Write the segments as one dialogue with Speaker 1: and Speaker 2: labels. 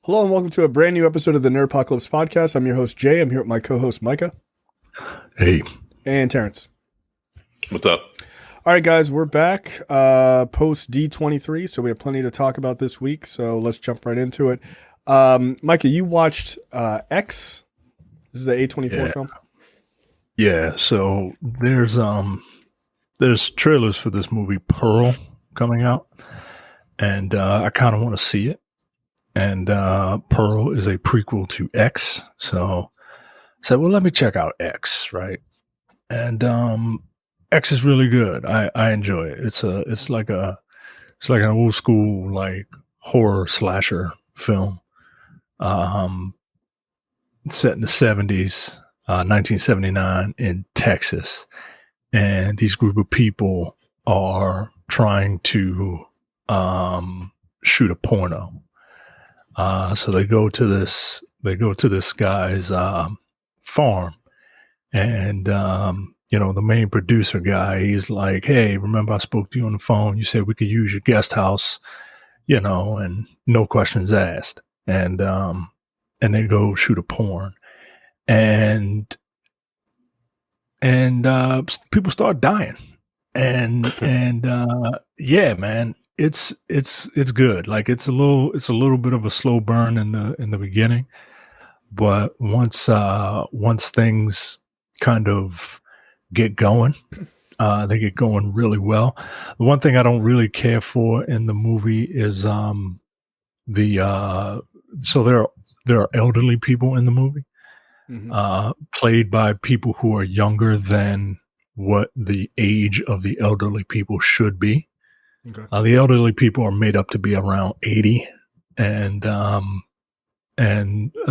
Speaker 1: Hello and welcome to a brand new episode of the Nerdpocalypse podcast. I'm your host, Jay. I'm here with my co-host, Micah.
Speaker 2: Hey.
Speaker 1: And Terrence.
Speaker 3: What's up?
Speaker 1: All right, guys, we're back post D23, so we have plenty to talk about this week, so let's jump right into it. Micah, you watched X. This is the A24 film?
Speaker 2: Yeah, so there's trailers for this movie, Pearl, coming out, and I kind of want to see it. And Pearl is a prequel to X, so I said, well, let me check out X, right? And X is really good. I enjoy it. It's like an old school like horror slasher film. Set in the 70s, 1979 in Texas, and these group of people are trying to shoot a porno. So they go to this guy's farm, and the main producer guy, he's like, "Hey, remember I spoke to you on the phone? You said we could use your guest house, and no questions asked." And they go shoot a porn, and people start dying, and yeah, man. It's good. Like it's a little bit of a slow burn in the beginning, but once things kind of get going, they get going really well. The one thing I don't really care for in the movie is so there are elderly people in the movie, played by people who are younger than what the age of the elderly people should be. Okay. The elderly people are made up to be around 80, and I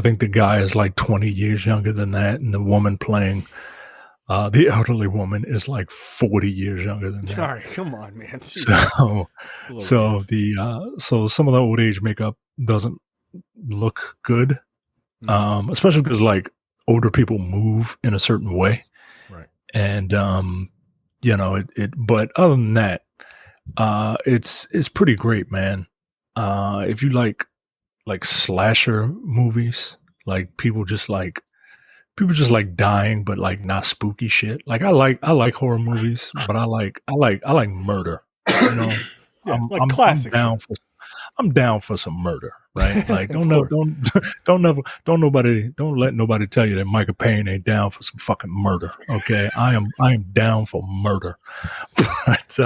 Speaker 2: think the guy is like 20 years younger than that, and the woman playing the elderly woman is like 40 years younger than that.
Speaker 1: All right, come on, man.
Speaker 2: So some of the old age makeup doesn't look good, especially because like older people move in a certain way,
Speaker 1: right?
Speaker 2: And But other than that. It's pretty great, man. If you like slasher movies, like people just like dying, but like not spooky shit. Like I like horror movies, but I like murder.
Speaker 1: Yeah, I'm classic.
Speaker 2: I'm down for some murder, right? Like don't let nobody tell you that Michael Payne ain't down for some fucking murder. Okay, I am down for murder. But
Speaker 1: it's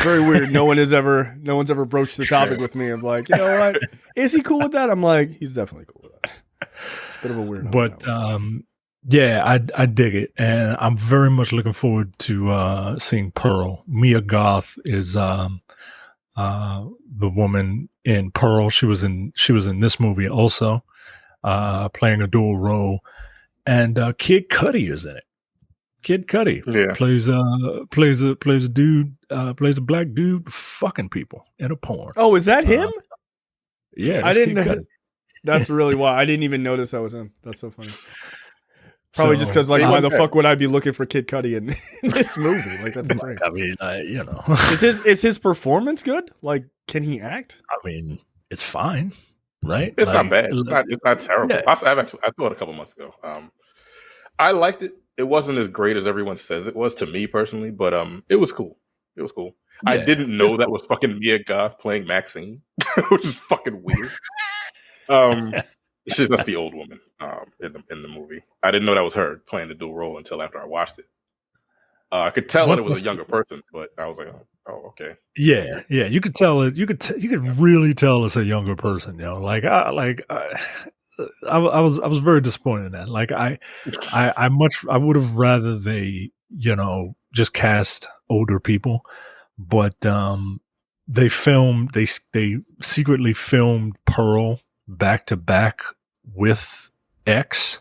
Speaker 1: very weird. No one's ever broached the topic with me. I'm like, you know what? Is he cool with that? I'm like, he's definitely cool with that. It's a bit of a weird.
Speaker 2: But yeah, I dig it, and I'm very much looking forward to seeing Pearl. Mia Goth is the woman in Pearl. She was in this movie also, playing a dual role, and Kid Cudi is in it. Kid Cudi plays a black dude fucking people in a porn.
Speaker 1: Oh, is that him?
Speaker 2: Yeah,
Speaker 1: I didn't know. That's really why I didn't even notice that was him. That's so funny. Probably just because, like, why the fuck would I be looking for Kid Cudi in this movie? Like, that's strange.
Speaker 2: I mean,
Speaker 1: is his performance good? Like, can he act?
Speaker 2: I mean, it's fine, right?
Speaker 3: It's not bad. It's not terrible. Yeah. I thought it a couple months ago. I liked it. It wasn't as great as everyone says it was to me personally, but it was cool. It was cool. Yeah, I didn't know that was fucking Mia Goth playing Maxine, which is fucking weird. That's the old woman in the movie. I didn't know that was her playing the dual role until after I watched it. I could tell that it was a younger person, but I was like, oh, okay.
Speaker 2: Yeah. You could tell it. You could really tell it's a younger person. I was very disappointed in that. Like I would have rather they just cast older people, but they secretly filmed Pearl back to back with X.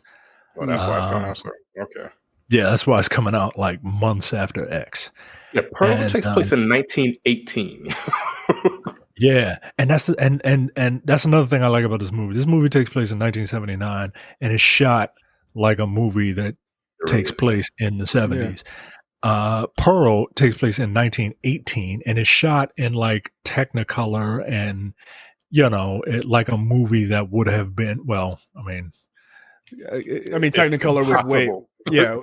Speaker 3: Well, that's why it's coming out. Okay.
Speaker 2: Yeah, that's why it's coming out like months after X.
Speaker 3: Yeah, Pearl takes place in 1918.
Speaker 2: Yeah, and that's another thing I like about this movie. This movie takes place in 1979 and is shot like a movie that takes place in the 70s. Yeah. Pearl takes place in 1918 and is shot in like Technicolor and like a movie that would have been, well, I mean,
Speaker 1: Technicolor was way,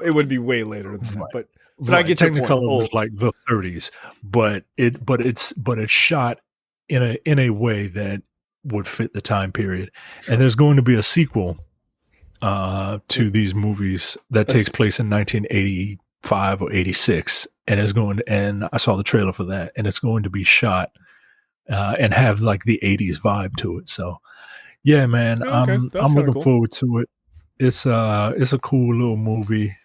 Speaker 1: it would be way later than that, but
Speaker 2: right.
Speaker 1: I get your point.
Speaker 2: Technicolor was like the 30s, but it's shot in a way that would fit the time period. Sure. And there's going to be a sequel to these movies that takes place in 1985 or 86, and I saw the trailer for that, and it's going to be shot and have like the 80s vibe to it. So yeah, man, I'm looking forward to it. It's a cool little movie.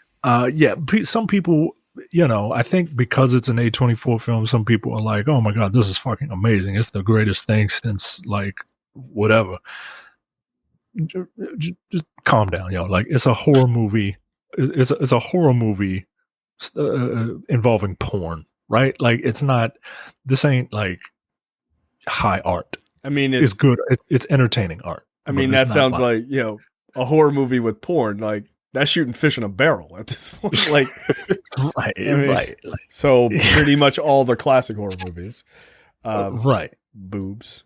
Speaker 2: Some people, I think because it's an A24 film, some people are like, oh my God, this is fucking amazing. It's the greatest thing since like whatever. Just calm down, yo. Like, it's a horror movie. It's a horror movie involving porn, right? Like, this ain't like high art.
Speaker 1: I mean,
Speaker 2: it's good. It's entertaining art.
Speaker 1: I mean, that sounds like, a horror movie with porn. Like, that's shooting fish in a barrel at this point. Like,
Speaker 2: right.
Speaker 1: So pretty much all the classic horror movies.
Speaker 2: Right.
Speaker 1: Boobs.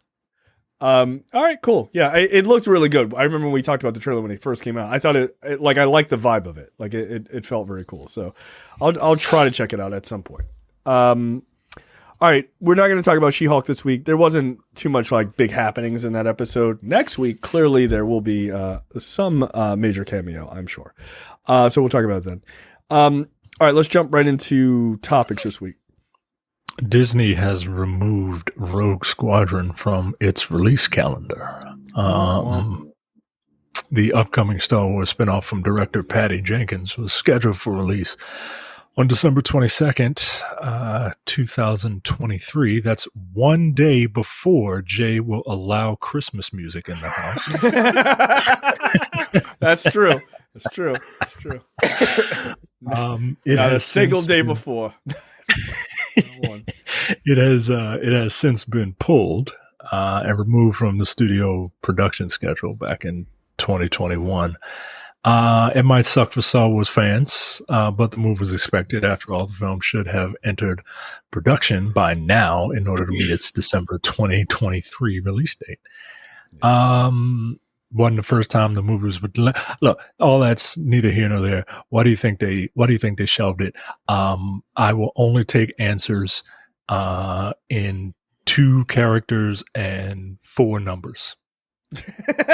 Speaker 1: All right, cool. Yeah, it looked really good. I remember when we talked about the trailer when it first came out. I thought I liked the vibe of it. Like, it felt very cool. So I'll try to check it out at some point. All right, we're not going to talk about She-Hulk this week. There wasn't too much like big happenings in that episode. Next week, clearly there will be some major cameo, I'm sure. So we'll talk about it then. All right, let's jump right into topics this week.
Speaker 2: Disney has removed Rogue Squadron from its release calendar. The upcoming Star Wars spinoff from director Patty Jenkins was scheduled for release on December 22nd, 2023. That's one day before Jay will allow Christmas music in the house.
Speaker 1: That's true. It's true.
Speaker 2: It
Speaker 1: Not
Speaker 2: has
Speaker 1: a single day before.
Speaker 2: It has since been pulled and removed from the studio production schedule back in 2021. It might suck for Star Wars fans, but the move was expected. After all, the film should have entered production by now in order to meet its December 2023 release date. Wasn't the first time the movie was. Look, all that's neither here nor there. Why do you think they shelved it? I will only take answers in 2 characters and 4 numbers.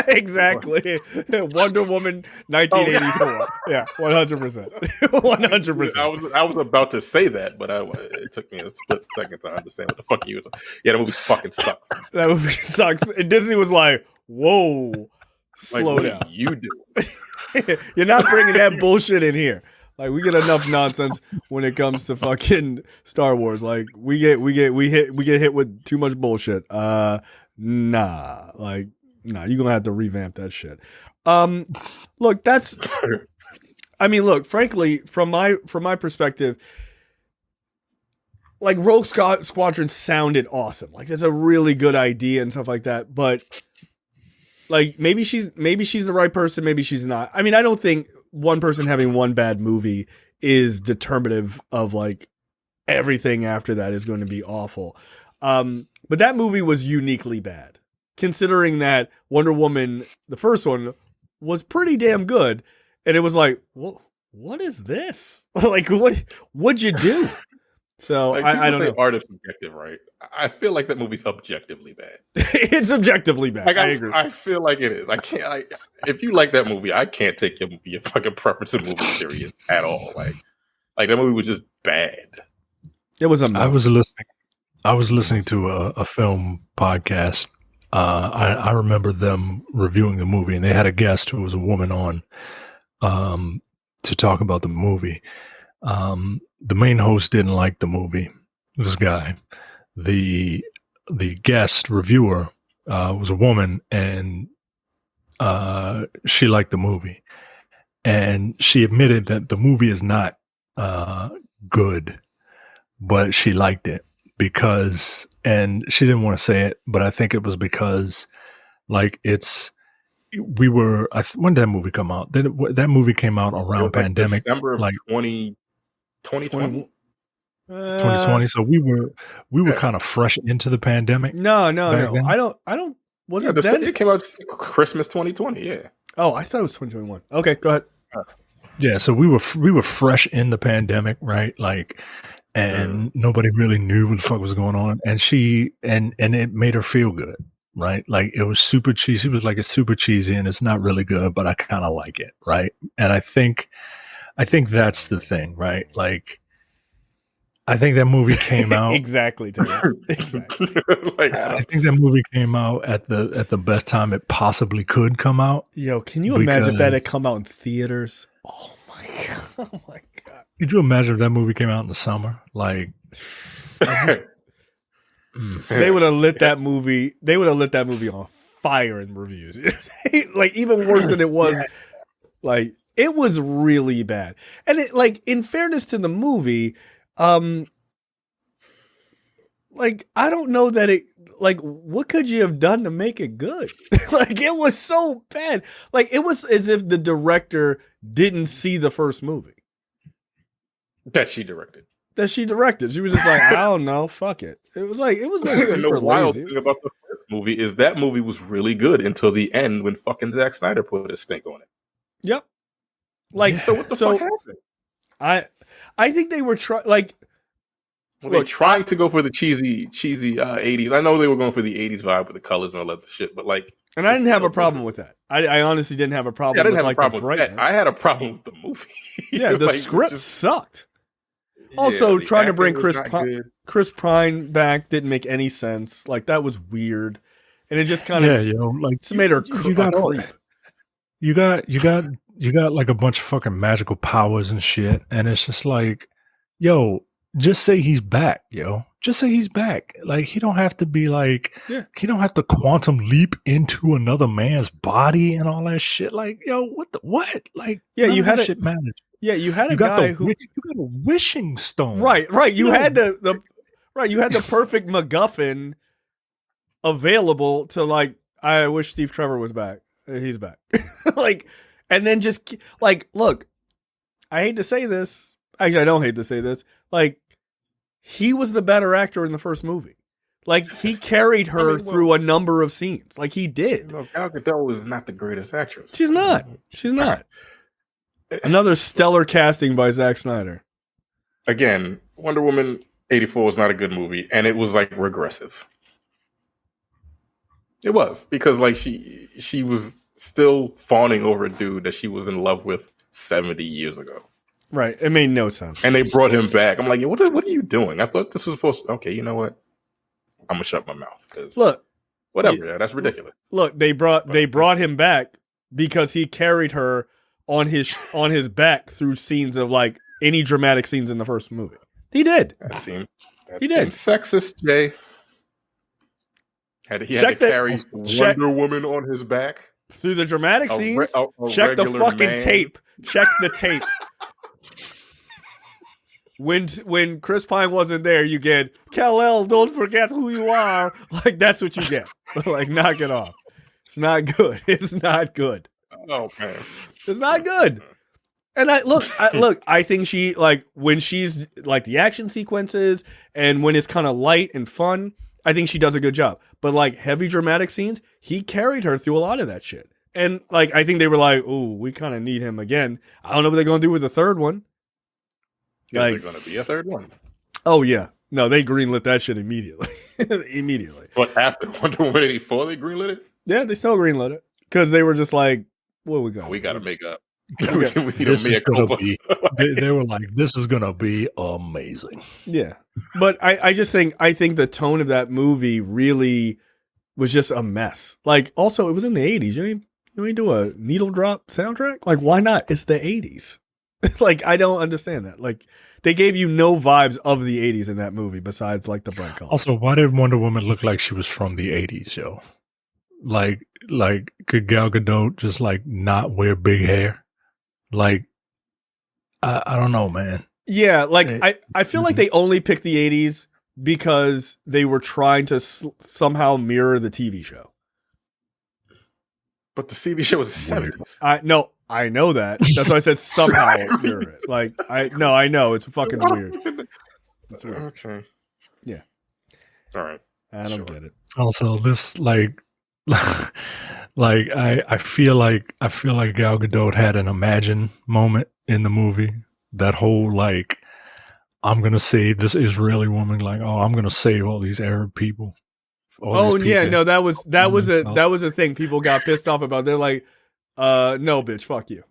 Speaker 1: Exactly. Wonder Woman 1984. Yeah, 100%. 100%.
Speaker 3: I was about to say that, but it took me a split second to understand what the fuck you was. Yeah, that movie fucking sucks.
Speaker 1: That movie sucks. And Disney was like, whoa, slow down.
Speaker 3: What you do?
Speaker 1: You're not bringing that bullshit in here. Like, we get enough nonsense when it comes to fucking Star Wars. Like, we get hit with too much bullshit. Nah, you're gonna have to revamp that shit. Look, frankly, from my perspective, like, Rogue Squadron sounded awesome. Like, there's a really good idea and stuff like that. But like, maybe she's the right person, maybe she's not. I mean, I don't think one person having one bad movie is determinative of like everything after that is going to be awful. But that movie was uniquely bad, considering that Wonder Woman, the first one, was pretty damn good. And it was like, what is this? Like, what'd you do? So
Speaker 3: like,
Speaker 1: I don't know.
Speaker 3: Art is subjective, right? I feel like that movie's objectively bad.
Speaker 1: It's objectively bad.
Speaker 3: Like,
Speaker 1: I agree.
Speaker 3: I feel like it is. I can't. If you like that movie, I can't take your fucking preference in movie serious at all. Like that movie was just bad.
Speaker 1: It was a mess.
Speaker 2: I was listening to a film podcast. I remember them reviewing the movie, and they had a guest who was a woman on to talk about the movie. The main host didn't like the movie. This guy, the guest reviewer was a woman, and she liked the movie, and she admitted that the movie is not good, but she liked it because, and she didn't want to say it, but I think it was because, like, when did that movie come out? That movie came out around pandemic,
Speaker 3: December of 2020.
Speaker 2: 2020. So we were kind of fresh into the pandemic.
Speaker 1: No. I don't Was it then?
Speaker 3: It came out Christmas 2020. Yeah.
Speaker 1: Oh, I thought it was 2021. Okay, go ahead.
Speaker 2: Yeah, so we were fresh in the pandemic, right? Like, and nobody really knew what the fuck was going on, and it made her feel good, right? Like it was super cheesy. It was like it's super cheesy, and it's not really good, but I kind of like it, right? And I think that's the thing, right? Like, I think that movie came out
Speaker 1: exactly. Exactly.
Speaker 2: I think that movie came out at the best time it possibly could come out.
Speaker 1: Yo, can you imagine that it come out in theaters? Oh my god! Oh my god!
Speaker 2: Could you imagine if that movie came out in the summer? Like,
Speaker 1: they would have lit that movie. They would have lit that movie on fire in reviews. Like even worse than it was. Yeah. Like it was really bad. And it, like, in fairness to the movie, like I don't know that it. Like, what could you have done to make it good? Like, it was so bad. Like, it was as if the director didn't see the first movie
Speaker 3: that she directed.
Speaker 1: She was just like, I don't know, fuck it. It was like super
Speaker 3: the wild
Speaker 1: lazy.
Speaker 3: thing about the first movie is that movie was really good until the end when fucking Zack Snyder put his stink on it.
Speaker 1: Yep. Like,
Speaker 3: so what the fuck happened?
Speaker 1: I think they were trying, like.
Speaker 3: Well, they tried to go for the cheesy 80s. I know they were going for the 80s vibe with the colors and all that shit, but like,
Speaker 1: and I didn't have a problem with that. I honestly didn't have a problem.
Speaker 3: I didn't
Speaker 1: with,
Speaker 3: have a problem with that. I had a problem with the movie.
Speaker 1: Yeah, the script sucked. Also, trying to bring Chris Pine back didn't make any sense. Like that was weird, and it just kind of
Speaker 2: like
Speaker 1: just made her
Speaker 2: you got creep. You got like a bunch of fucking magical powers and shit, and it's just like, yo. Just say he's back, yo. Just say he's back. Like, he don't have to be like, he don't have to quantum leap into another man's body and all that shit. Like, yo, what? Like,
Speaker 1: you had
Speaker 2: shit managed.
Speaker 1: Yeah, you had a guy who
Speaker 2: you got a wishing stone.
Speaker 1: Right. You had you had the perfect MacGuffin available to like. I wish Steve Trevor was back. He's back. Like, and then just like, look. I hate to say this. Actually, I don't hate to say this. Like, he was the better actor in the first movie. Like, he carried her through a number of scenes. Like, he did.
Speaker 3: Gal Gadot is not the greatest actress.
Speaker 1: She's not. Another stellar casting by Zack Snyder.
Speaker 3: Again, Wonder Woman 84 was not a good movie, and it was, like, regressive. It was. Because, like, she was still fawning over a dude that she was in love with 70 years ago.
Speaker 1: Right. It made no sense.
Speaker 3: And they brought him back. I'm like, what are you doing? I thought this was supposed to... Okay, you know what? I'm going to shut my mouth. Because
Speaker 1: look.
Speaker 3: Whatever. That's ridiculous.
Speaker 1: Look, they brought him back because he carried her on his back through scenes of, like, any dramatic scenes in the first movie. He did.
Speaker 3: That seemed
Speaker 1: sexist,
Speaker 3: Jay. He had to carry Wonder Woman on his back.
Speaker 1: Through the dramatic scenes. Check the fucking tape. Check the tape. When Chris Pine wasn't there, you get Kal-El, don't forget who you are. Like, that's what you get. Like, knock it off. It's not good. It's not good.
Speaker 3: Oh man,
Speaker 1: it's not good. And I think she, like, when she's like the action sequences and when it's kind of light and fun, I think she does a good job. But like heavy dramatic scenes, he carried her through a lot of that shit. And like, I think they were like, "Oh, we kind of need him again." I don't know what they're going to do with the third one.
Speaker 3: Is there going to be a third one?
Speaker 1: Oh yeah, no, they greenlit that shit immediately.
Speaker 3: But after Wonder Woman 84, they greenlit it.
Speaker 1: Yeah, they still greenlit it because they were just like, "What we got?
Speaker 3: We got to make up."
Speaker 2: They were like, "This is gonna be amazing."
Speaker 1: Yeah, but I think the tone of that movie really was just a mess. Like, also, it was in the 80s. You ain't do a needle drop soundtrack? Like, why not? It's the 80s. Like, I don't understand that. Like, they gave you no vibes of the 80s in that movie besides, like, the bright colors.
Speaker 2: Also, why did Wonder Woman look like she was from the 80s, yo? Like, could Gal Gadot just, like, not wear big hair? Like, I don't know, man.
Speaker 1: Yeah, like, I feel like they only picked the 80s because they were trying to somehow mirror the TV show.
Speaker 3: But the TV show was the 70s.
Speaker 1: I know that. That's why I said somehow mirror it. Like, I know. It's fucking weird. It's weird.
Speaker 3: Okay.
Speaker 1: Yeah.
Speaker 3: All right.
Speaker 1: I don't get it.
Speaker 2: Also, this, like, like I feel like Gal Gadot had an Imagine moment in the movie. That whole like, I'm gonna save this Israeli woman. Like, oh, I'm gonna save all these Arab people.
Speaker 1: Oh yeah, no, that was a thing people got pissed off about. They're like, no, bitch, fuck you.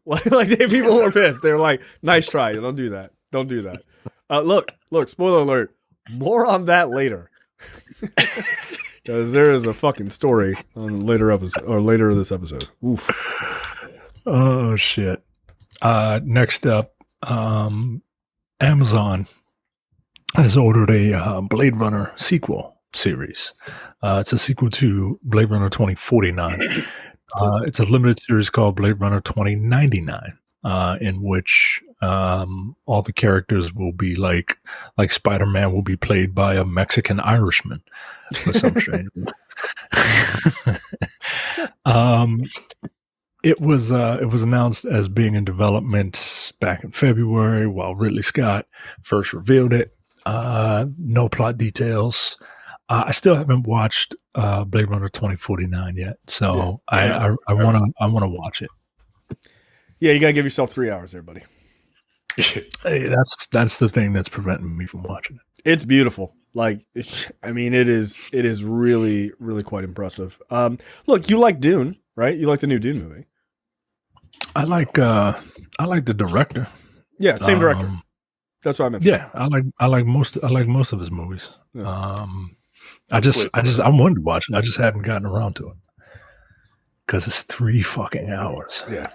Speaker 1: People were pissed. They were like, nice try. Don't do that. Don't do that. Look, spoiler alert. More on that later. Because there is a fucking story on later this episode. Oof.
Speaker 2: Oh shit. Next up, Amazon has ordered a Blade Runner sequel series. It's a sequel to Blade Runner 2049. It's a limited series called Blade Runner 2099, in which all the characters will be like Spider-Man will be played by a Mexican Irishman for some strange reason. It was announced as being in development back in February, while Ridley Scott first revealed it. No plot details. I still haven't watched Blade Runner 2049 yet, so I want to watch it.
Speaker 1: Yeah, you gotta give yourself 3 hours there, buddy.
Speaker 2: Hey, that's the thing that's preventing me from watching it.
Speaker 1: It's beautiful. Like, I mean, it is really, really quite impressive. Look, you like Dune, right? You like the new Dune movie.
Speaker 2: I like the director.
Speaker 1: Yeah, same director. That's what I meant.
Speaker 2: Yeah, I like most of his movies. Yeah. I wanted to watch it. I just haven't gotten around to it because it's 3 fucking hours.
Speaker 1: Yeah,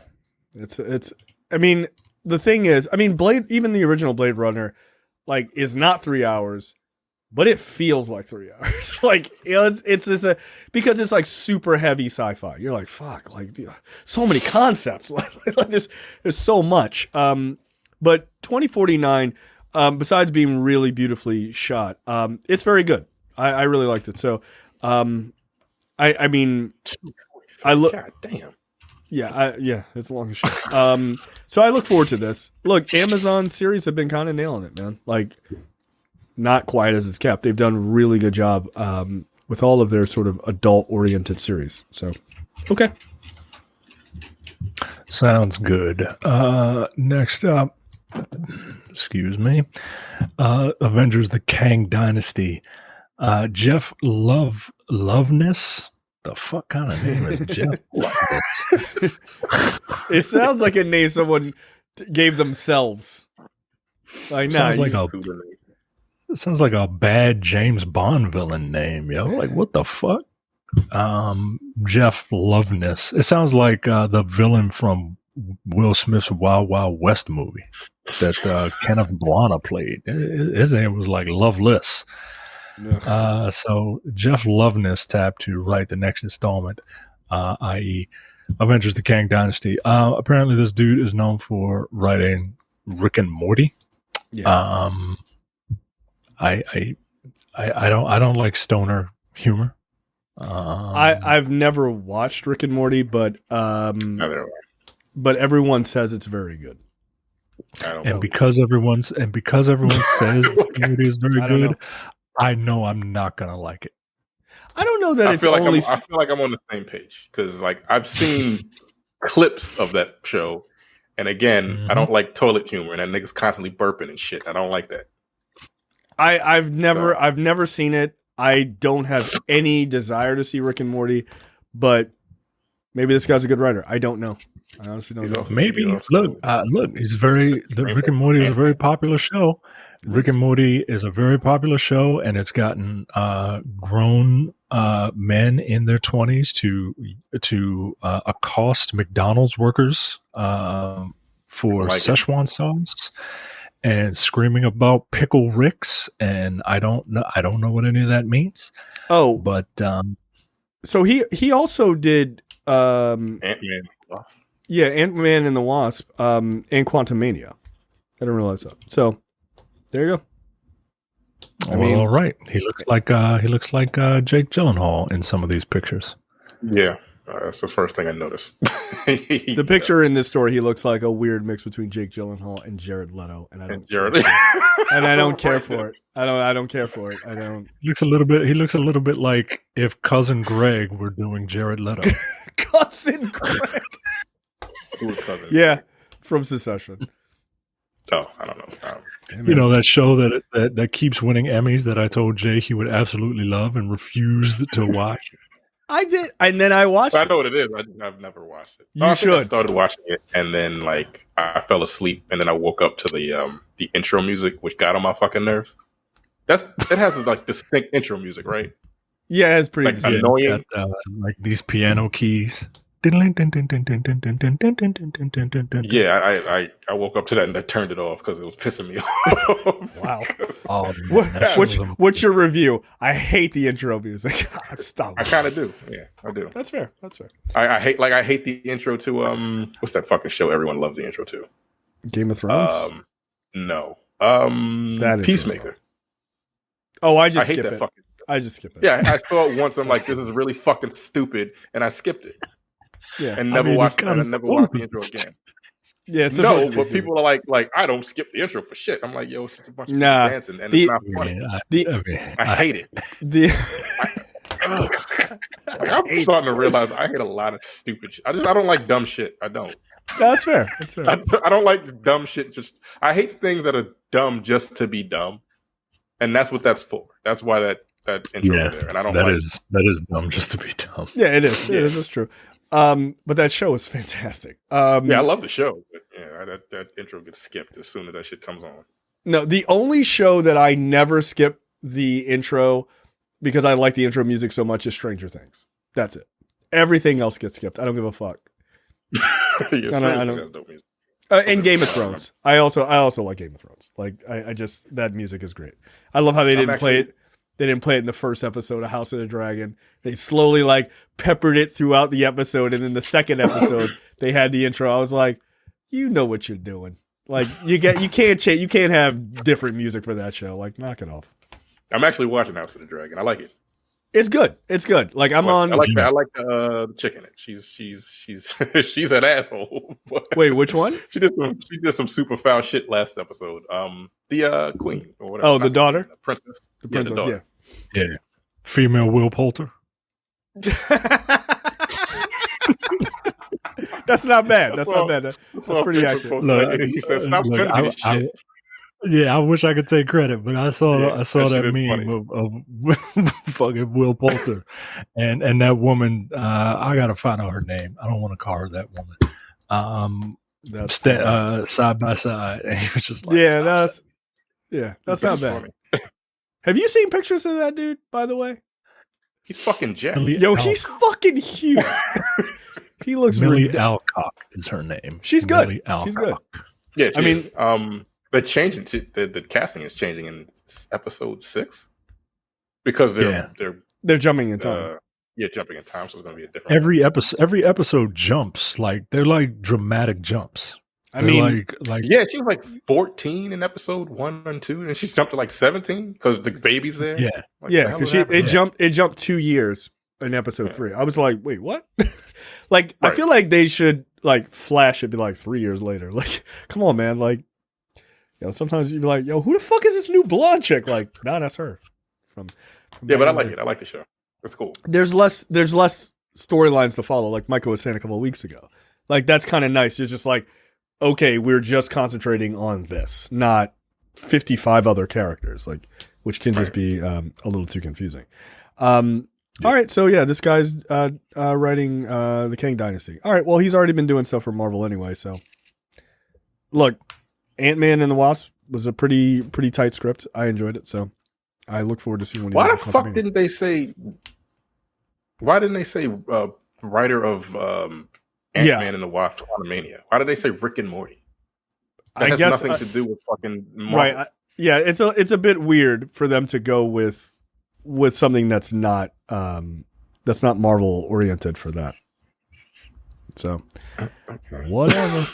Speaker 1: it's. I mean, the thing is, Blade, even the original Blade Runner, like, is not 3 hours, but it feels like 3 hours. Like, it's just because it's like super heavy sci-fi. You're like, fuck, like so many concepts. Like there's so much. But 2049, besides being really beautifully shot, it's very good. I really liked it. So, I mean, I look. God damn. Yeah, it's long as shit. So I look forward to this. Look, Amazon series have been kind of nailing it, man. Like, not quite as it's kept. They've done a really good job with all of their sort of adult-oriented series. So, okay.
Speaker 2: Sounds good. Next up, excuse me, Avengers: The Kang Dynasty. Jeff Loveness. The fuck kind of name is Jeff Loveness?
Speaker 1: It sounds like a name someone gave themselves. Like,
Speaker 2: sounds like a bad James Bond villain name, yo. Like, what the fuck? Jeff Loveness. It sounds like the villain from Will Smith's Wild Wild West movie that Kenneth Branagh played. His name was like Loveless. So Jeff Loveness tapped to write the next installment, i.e. Avengers: The Kang Dynasty. Apparently this dude is known for writing Rick and Morty. Yeah. I don't like stoner humor.
Speaker 1: I've never watched Rick and Morty, but everyone says it's very good.
Speaker 2: Because everyone says it is very good, I know I'm not gonna like it.
Speaker 1: I don't know that I feel
Speaker 3: like I'm on the same page because, like, I've seen clips of that show, and again, I don't like toilet humor and that nigga's constantly burping and shit. I don't like that.
Speaker 1: I've never seen it. I don't have any desire to see Rick and Morty, but maybe this guy's a good writer. I don't know. I honestly don't know.
Speaker 2: Maybe look. Rick and Morty is a very popular show. Rick and Morty is a very popular show, and it's gotten grown men in their 20s to accost McDonald's workers for Szechuan sauce and screaming about pickle Ricks, and I don't know what any of that means.
Speaker 1: Oh,
Speaker 2: but
Speaker 1: so he also did
Speaker 3: Ant-Man.
Speaker 1: Yeah, Ant-Man and the Wasp, and Quantumania. I didn't realize that. So there you go.
Speaker 2: All right. He looks like Jake Gyllenhaal in some of these pictures.
Speaker 3: Yeah. That's the first thing I noticed.
Speaker 1: The picture in this story, he looks like a weird mix between Jake Gyllenhaal and Jared Leto, and I don't care for it. I don't care for it. I don't.
Speaker 2: He looks a little bit like if Cousin Greg were doing Jared Leto.
Speaker 1: Cousin Greg.
Speaker 3: Who was Cousin?
Speaker 1: Yeah, from Succession.
Speaker 3: Oh, I don't know.
Speaker 2: You know that show that keeps winning Emmys that I told Jay he would absolutely love and refused to watch.
Speaker 1: I did, and then I watched.
Speaker 3: I know what it is. I've never watched it.
Speaker 1: You should.
Speaker 3: I started watching it, and then like I fell asleep, and then I woke up to the intro music, which got on my fucking nerves. It has like distinct intro music, right?
Speaker 1: Yeah, it's pretty
Speaker 3: like, annoying.
Speaker 2: Got, like these piano keys.
Speaker 3: Yeah, I woke up to that and I turned it off because it was pissing me off.
Speaker 1: Wow.
Speaker 2: Oh,
Speaker 1: what's your review? I hate the intro music. Stop.
Speaker 3: I kind of do. Yeah, I do.
Speaker 1: That's fair.
Speaker 3: I hate the intro to what's that fucking show everyone loves the intro to?
Speaker 1: Game of Thrones?
Speaker 3: No.
Speaker 1: That
Speaker 3: Peacemaker.
Speaker 1: Oh, I
Speaker 3: hate
Speaker 1: skip
Speaker 3: that
Speaker 1: it.
Speaker 3: fucking.
Speaker 1: I just skip it.
Speaker 3: Yeah, I saw it once. I'm like, this is really fucking stupid, and I skipped it.
Speaker 1: Yeah,
Speaker 3: and never watched the intro again.
Speaker 1: Yeah,
Speaker 3: no, but people are like, I don't skip the intro for shit. I'm like, yo, it's just a bunch of people dancing, and it's not funny. I hate it. I'm starting to realize I hate a lot of stupid shit. I don't like dumb shit. I don't.
Speaker 1: That's fair.
Speaker 3: I don't like dumb shit. I hate things that are dumb just to be dumb, and that's what that's for. That's why that intro is there. And I don't.
Speaker 2: That is dumb just to be dumb.
Speaker 1: Yeah, it is. It is. That's true. But that show is fantastic.
Speaker 3: Yeah, I love the show. But yeah, that intro gets skipped as soon as that shit comes on.
Speaker 1: No, the only show that I never skip the intro because I like the intro music so much is Stranger Things. That's it. Everything else gets skipped. I don't give a fuck.
Speaker 3: Yeah,
Speaker 1: I don't. And Game of Thrones. I also like Game of Thrones. Like I just that music is great. I love how they didn't play it. They didn't play it in the first episode of House of the Dragon. They slowly like peppered it throughout the episode, and in the second episode they had the intro. I was like, you know what you're doing. Like you can't have different music for that show. Like knock it off.
Speaker 3: I'm actually watching House of the Dragon. I like it.
Speaker 1: It's good. It's good. Like I like
Speaker 3: the chick in it. She's an asshole.
Speaker 1: Wait, which one?
Speaker 3: She did some super foul shit last episode. The queen or whatever.
Speaker 1: Oh, the daughter,
Speaker 3: the princess.
Speaker 1: The princess.
Speaker 3: Yeah,
Speaker 2: yeah. Female Will Poulter.
Speaker 1: That's not bad. That's not bad. That's pretty accurate.
Speaker 3: Look, he said, "Stop sending me this shit."
Speaker 2: Yeah, I wish I could take credit, but I saw that meme of fucking Will Poulter, and that woman. I gotta find out her name. I don't want to call her that woman. Side by side, and he was just like,
Speaker 1: that's not bad. Have you seen pictures of that dude? By the way,
Speaker 3: he's fucking jacked.
Speaker 1: Yo, he's fucking huge. He looks
Speaker 2: Millie Alcock is her name.
Speaker 1: She's good. She's good.
Speaker 3: Yeah, I mean, they're changing the casting is changing in episode 6 because they're
Speaker 1: jumping in time.
Speaker 3: Jumping in time, so it's going to be a different.
Speaker 2: Every episode jumps like they're like dramatic jumps.
Speaker 1: I mean,
Speaker 3: she was like 14 in episode 1 and 2, and she jumped to like 17 because the baby's there.
Speaker 1: Yeah, because it jumped 2 years in episode 3. I was like, wait, what? Like, right. I feel like they should like flash it, be like 3 years later. Like, come on, man. Like, you know, sometimes you'd be like, yo, who the fuck is this new blonde chick? Like, nah, that's her. From
Speaker 3: but I like it. I like the show. It's cool.
Speaker 1: There's less storylines to follow, like Michael was saying a couple of weeks ago. Like, that's kind of nice. You're just like, okay, we're just concentrating on this, not 55 other characters, like, which can just be a little too confusing. All right, so yeah, this guy's writing the Kang Dynasty. All right, well, he's already been doing stuff for Marvel anyway, so look, Ant-Man and the Wasp was a pretty tight script. I enjoyed it, so I look forward to seeing when.
Speaker 3: Why the fuck didn't they say? Why didn't they say writer of Ant-Man and the Wasp: Quantumania? Why did they say Rick and Morty? That has nothing to do with fucking Marvel.
Speaker 1: Right. It's a bit weird for them to go with something that's not Marvel oriented for that. So whatever.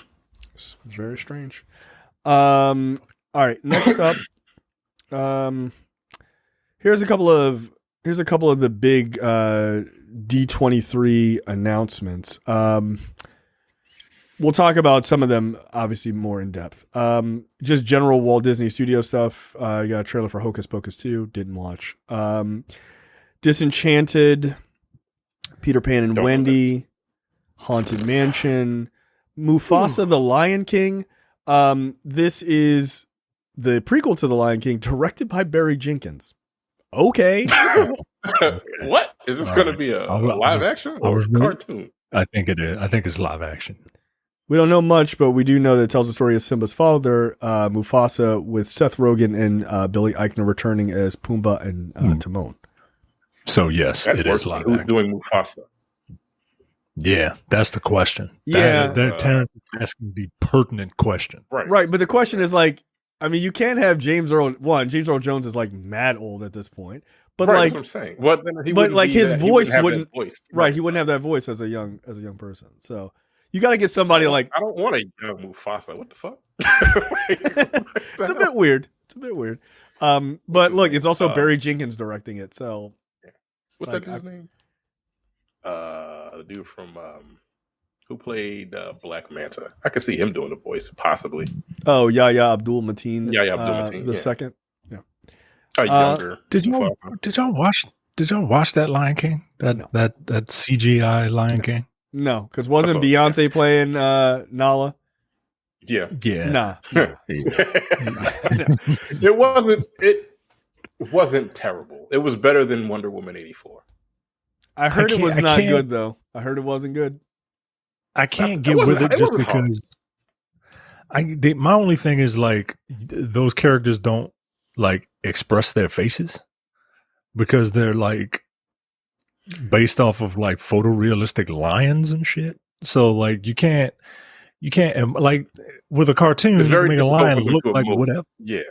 Speaker 1: It's very strange. All right, next up. Here's a couple of the big D23 announcements. We'll talk about some of them, obviously, more in depth. Just general Walt Disney Studio stuff. You got a trailer for Hocus Pocus 2. Didn't watch. Disenchanted, Peter Pan and Wendy, Haunted Mansion, Mufasa the Lion King. This is the prequel to The Lion King, directed by Barry Jenkins. Okay.
Speaker 3: What? Is this going to be a live action or a cartoon?
Speaker 2: I think it is. I think it's live action.
Speaker 1: We don't know much, but we do know that it tells the story of Simba's father, Mufasa, with Seth Rogen and Billy Eichner returning as Pumbaa and Timon.
Speaker 2: So, yes, it is live action.
Speaker 3: Who's doing Mufasa?
Speaker 2: Yeah, that's the question.
Speaker 1: Yeah.
Speaker 2: Terrence is asking the pertinent question.
Speaker 1: Right, but the question is like, I mean, you can't have James Earl Jones is like mad old at this point. But like,
Speaker 3: that's what I'm saying. Well, then
Speaker 1: but like his voice wouldn't,
Speaker 3: right?
Speaker 1: He wouldn't have that voice as a young person. So you got to get somebody like.
Speaker 3: I don't want a young Mufasa. What the fuck?
Speaker 1: It's a bit weird. But look, it's also Barry Jenkins directing it. So
Speaker 3: what's that dude's name? The dude from who played Black Manta. I could see him doing the voice, possibly.
Speaker 1: Oh, Yahya Abdul-Mateen.
Speaker 3: Yahya Abdul-Mateen,
Speaker 1: the second. Yeah.
Speaker 3: Younger.
Speaker 2: Did y'all watch that Lion King? That CGI Lion King?
Speaker 1: No, because wasn't Beyonce playing Nala?
Speaker 3: Yeah.
Speaker 1: Nah.
Speaker 3: It wasn't terrible. It was better than Wonder Woman 84.
Speaker 1: I heard it was not good though. I heard it wasn't good.
Speaker 2: I can't get with it just because my only thing is like those characters don't like express their faces because they're like based off of like photorealistic lions and shit. So like you can't like with a cartoon you can make a lion look like whatever.
Speaker 3: Yeah.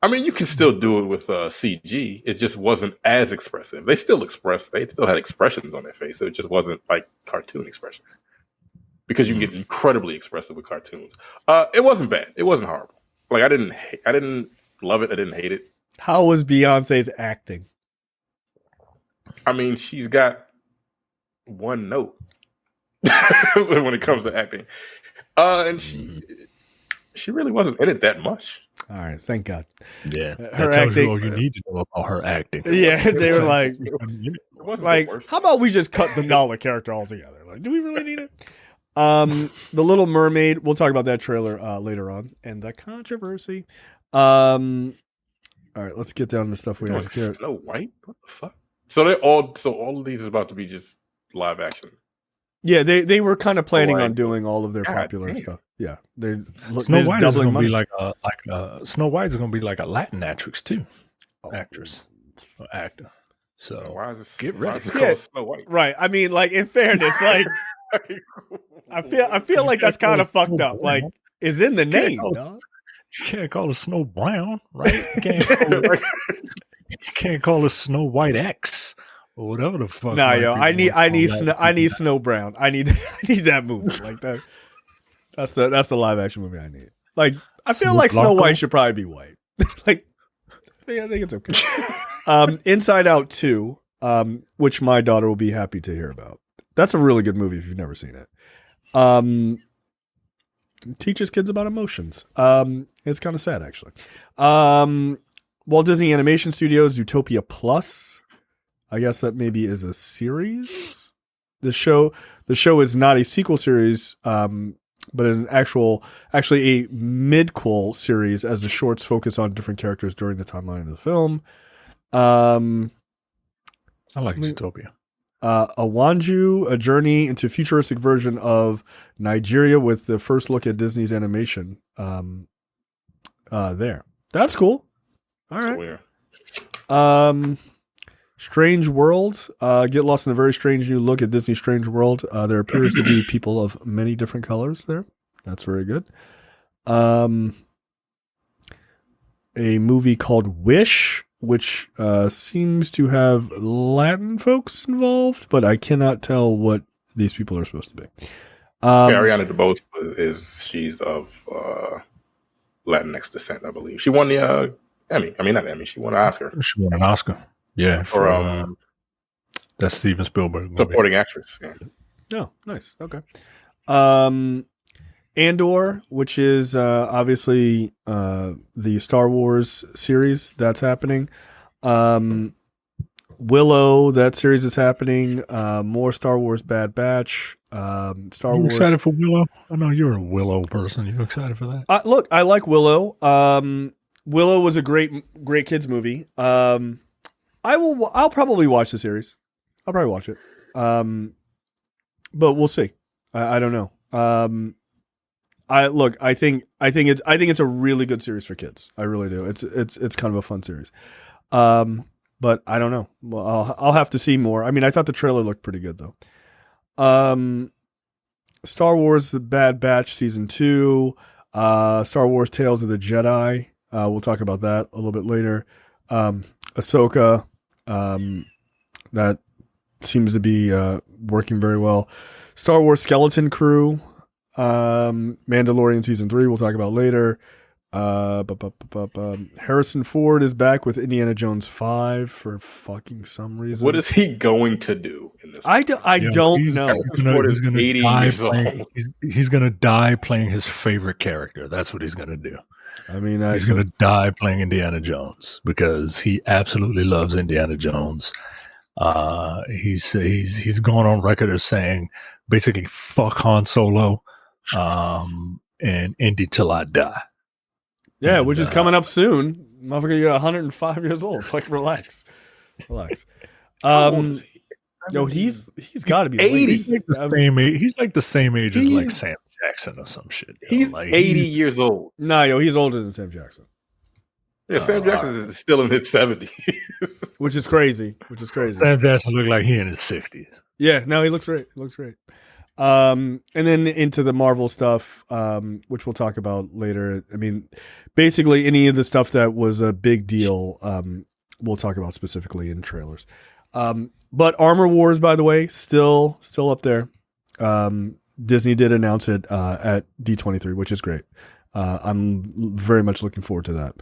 Speaker 3: I mean, you can still do it with CG. It just wasn't as expressive. They still had expressions on their face. So it just wasn't like cartoon expressions. Because you can get incredibly expressive with cartoons. It wasn't bad. It wasn't horrible. Like I didn't love it. I didn't hate it.
Speaker 1: How was Beyonce's acting?
Speaker 3: I mean, she's got one note when it comes to acting. And she really wasn't in it that much.
Speaker 1: All right, thank God.
Speaker 2: Yeah, that tells you all you need to know about her acting.
Speaker 1: Yeah, they were like, how about we just cut the Nala character altogether? Like, do we really need it? The Little Mermaid. We'll talk about that trailer later on and the controversy. All right, let's get down to stuff we have here.
Speaker 3: Snow White. What the fuck? So all of these is about to be just live action.
Speaker 1: Yeah, they were kind of planning on doing all of their popular stuff. Yeah,
Speaker 2: Snow White is going to be like Snow White is going to be like a Latin actress too, actress or actor. So
Speaker 3: why is this,
Speaker 2: get ready.
Speaker 3: Snow White?
Speaker 1: Right. I mean, like in fairness, like I feel like that's kind of fucked up. Like, it's in the name.
Speaker 2: You can't call her Snow Brown, right? You can't call her Snow White X. Or whatever the fuck.
Speaker 1: Nah, yo, I need Snow Brown. I need that movie. Like that. That's the live action movie I need. Like I feel like Snow White should probably be white. Like I think it's okay. Inside Out 2, which my daughter will be happy to hear about. That's a really good movie if you've never seen it. Teaches kids about emotions. It's kind of sad actually. Walt Disney Animation Studios Zootopia Plus. I guess that maybe is a series. The show is not a sequel series, but is actually a midquel series as the shorts focus on different characters during the timeline of the film.
Speaker 2: I like Zootopia.
Speaker 1: Awanju, a journey into futuristic version of Nigeria with the first look at Disney's animation. There. That's cool. All right. Cool. Strange World. Get lost in a very strange new look at Disney's Strange World. There appears to be people of many different colors there. That's very good. A movie called Wish, which seems to have Latin folks involved, but I cannot tell what these people are supposed to be.
Speaker 3: Ariana DeBose she's of Latinx descent, I believe. She won the Emmy. I mean, not Emmy. She won an Oscar.
Speaker 2: She won an Oscar. Yeah, for That's Steven Spielberg movie.
Speaker 3: Supporting actress. Yeah.
Speaker 1: Oh, nice. Okay. Andor, which is obviously the Star Wars series that's happening. Willow, that series is happening. More Star Wars Bad Batch. Star
Speaker 2: You
Speaker 1: Wars.
Speaker 2: excited for Willow? I know you're a Willow person. You excited for that?
Speaker 1: Look, I like Willow. Willow was a great kids movie. I'll probably watch the series. I'll probably watch it. But we'll see. I don't know. I think it's a really good series for kids. I really do. It's kind of a fun series. But I don't know. Well, I'll have to see more. I mean, I thought the trailer looked pretty good though. Star Wars The Bad Batch Season 2, Star Wars Tales of the Jedi. We'll talk about that a little bit later. Ahsoka, that seems to be working very well. Star Wars Skeleton Crew, Mandalorian Season 3, we'll talk about later. Harrison Ford is back with Indiana Jones 5 for fucking some reason.
Speaker 3: What is he going to do in this?
Speaker 1: I don't know.
Speaker 2: He's gonna die playing his favorite character. That's what he's gonna do.
Speaker 1: I mean,
Speaker 2: he's gonna die playing Indiana Jones because he absolutely loves Indiana Jones. He's gone on record as saying basically "fuck Han Solo" and Indy till I die.
Speaker 1: Yeah, which is coming up soon. Motherfucker, you're 105 years old. Like, relax. Yo, he's got to be
Speaker 3: 80.
Speaker 2: He's like the same age as like Sam Jackson or some shit.
Speaker 3: He's like 80 years old.
Speaker 1: Nah, yo, he's older than Sam Jackson.
Speaker 3: Yeah, Sam Jackson is still in his 70s.
Speaker 1: Which is crazy.
Speaker 2: Sam Jackson looked like he in his 60s.
Speaker 1: Yeah, no, he looks great. And then into the Marvel stuff, which we'll talk about later. I mean, basically any of the stuff that was a big deal, we'll talk about specifically in trailers. But Armor Wars, by the way, still up there. Disney did announce it at D23, which is great. I'm very much looking forward to that.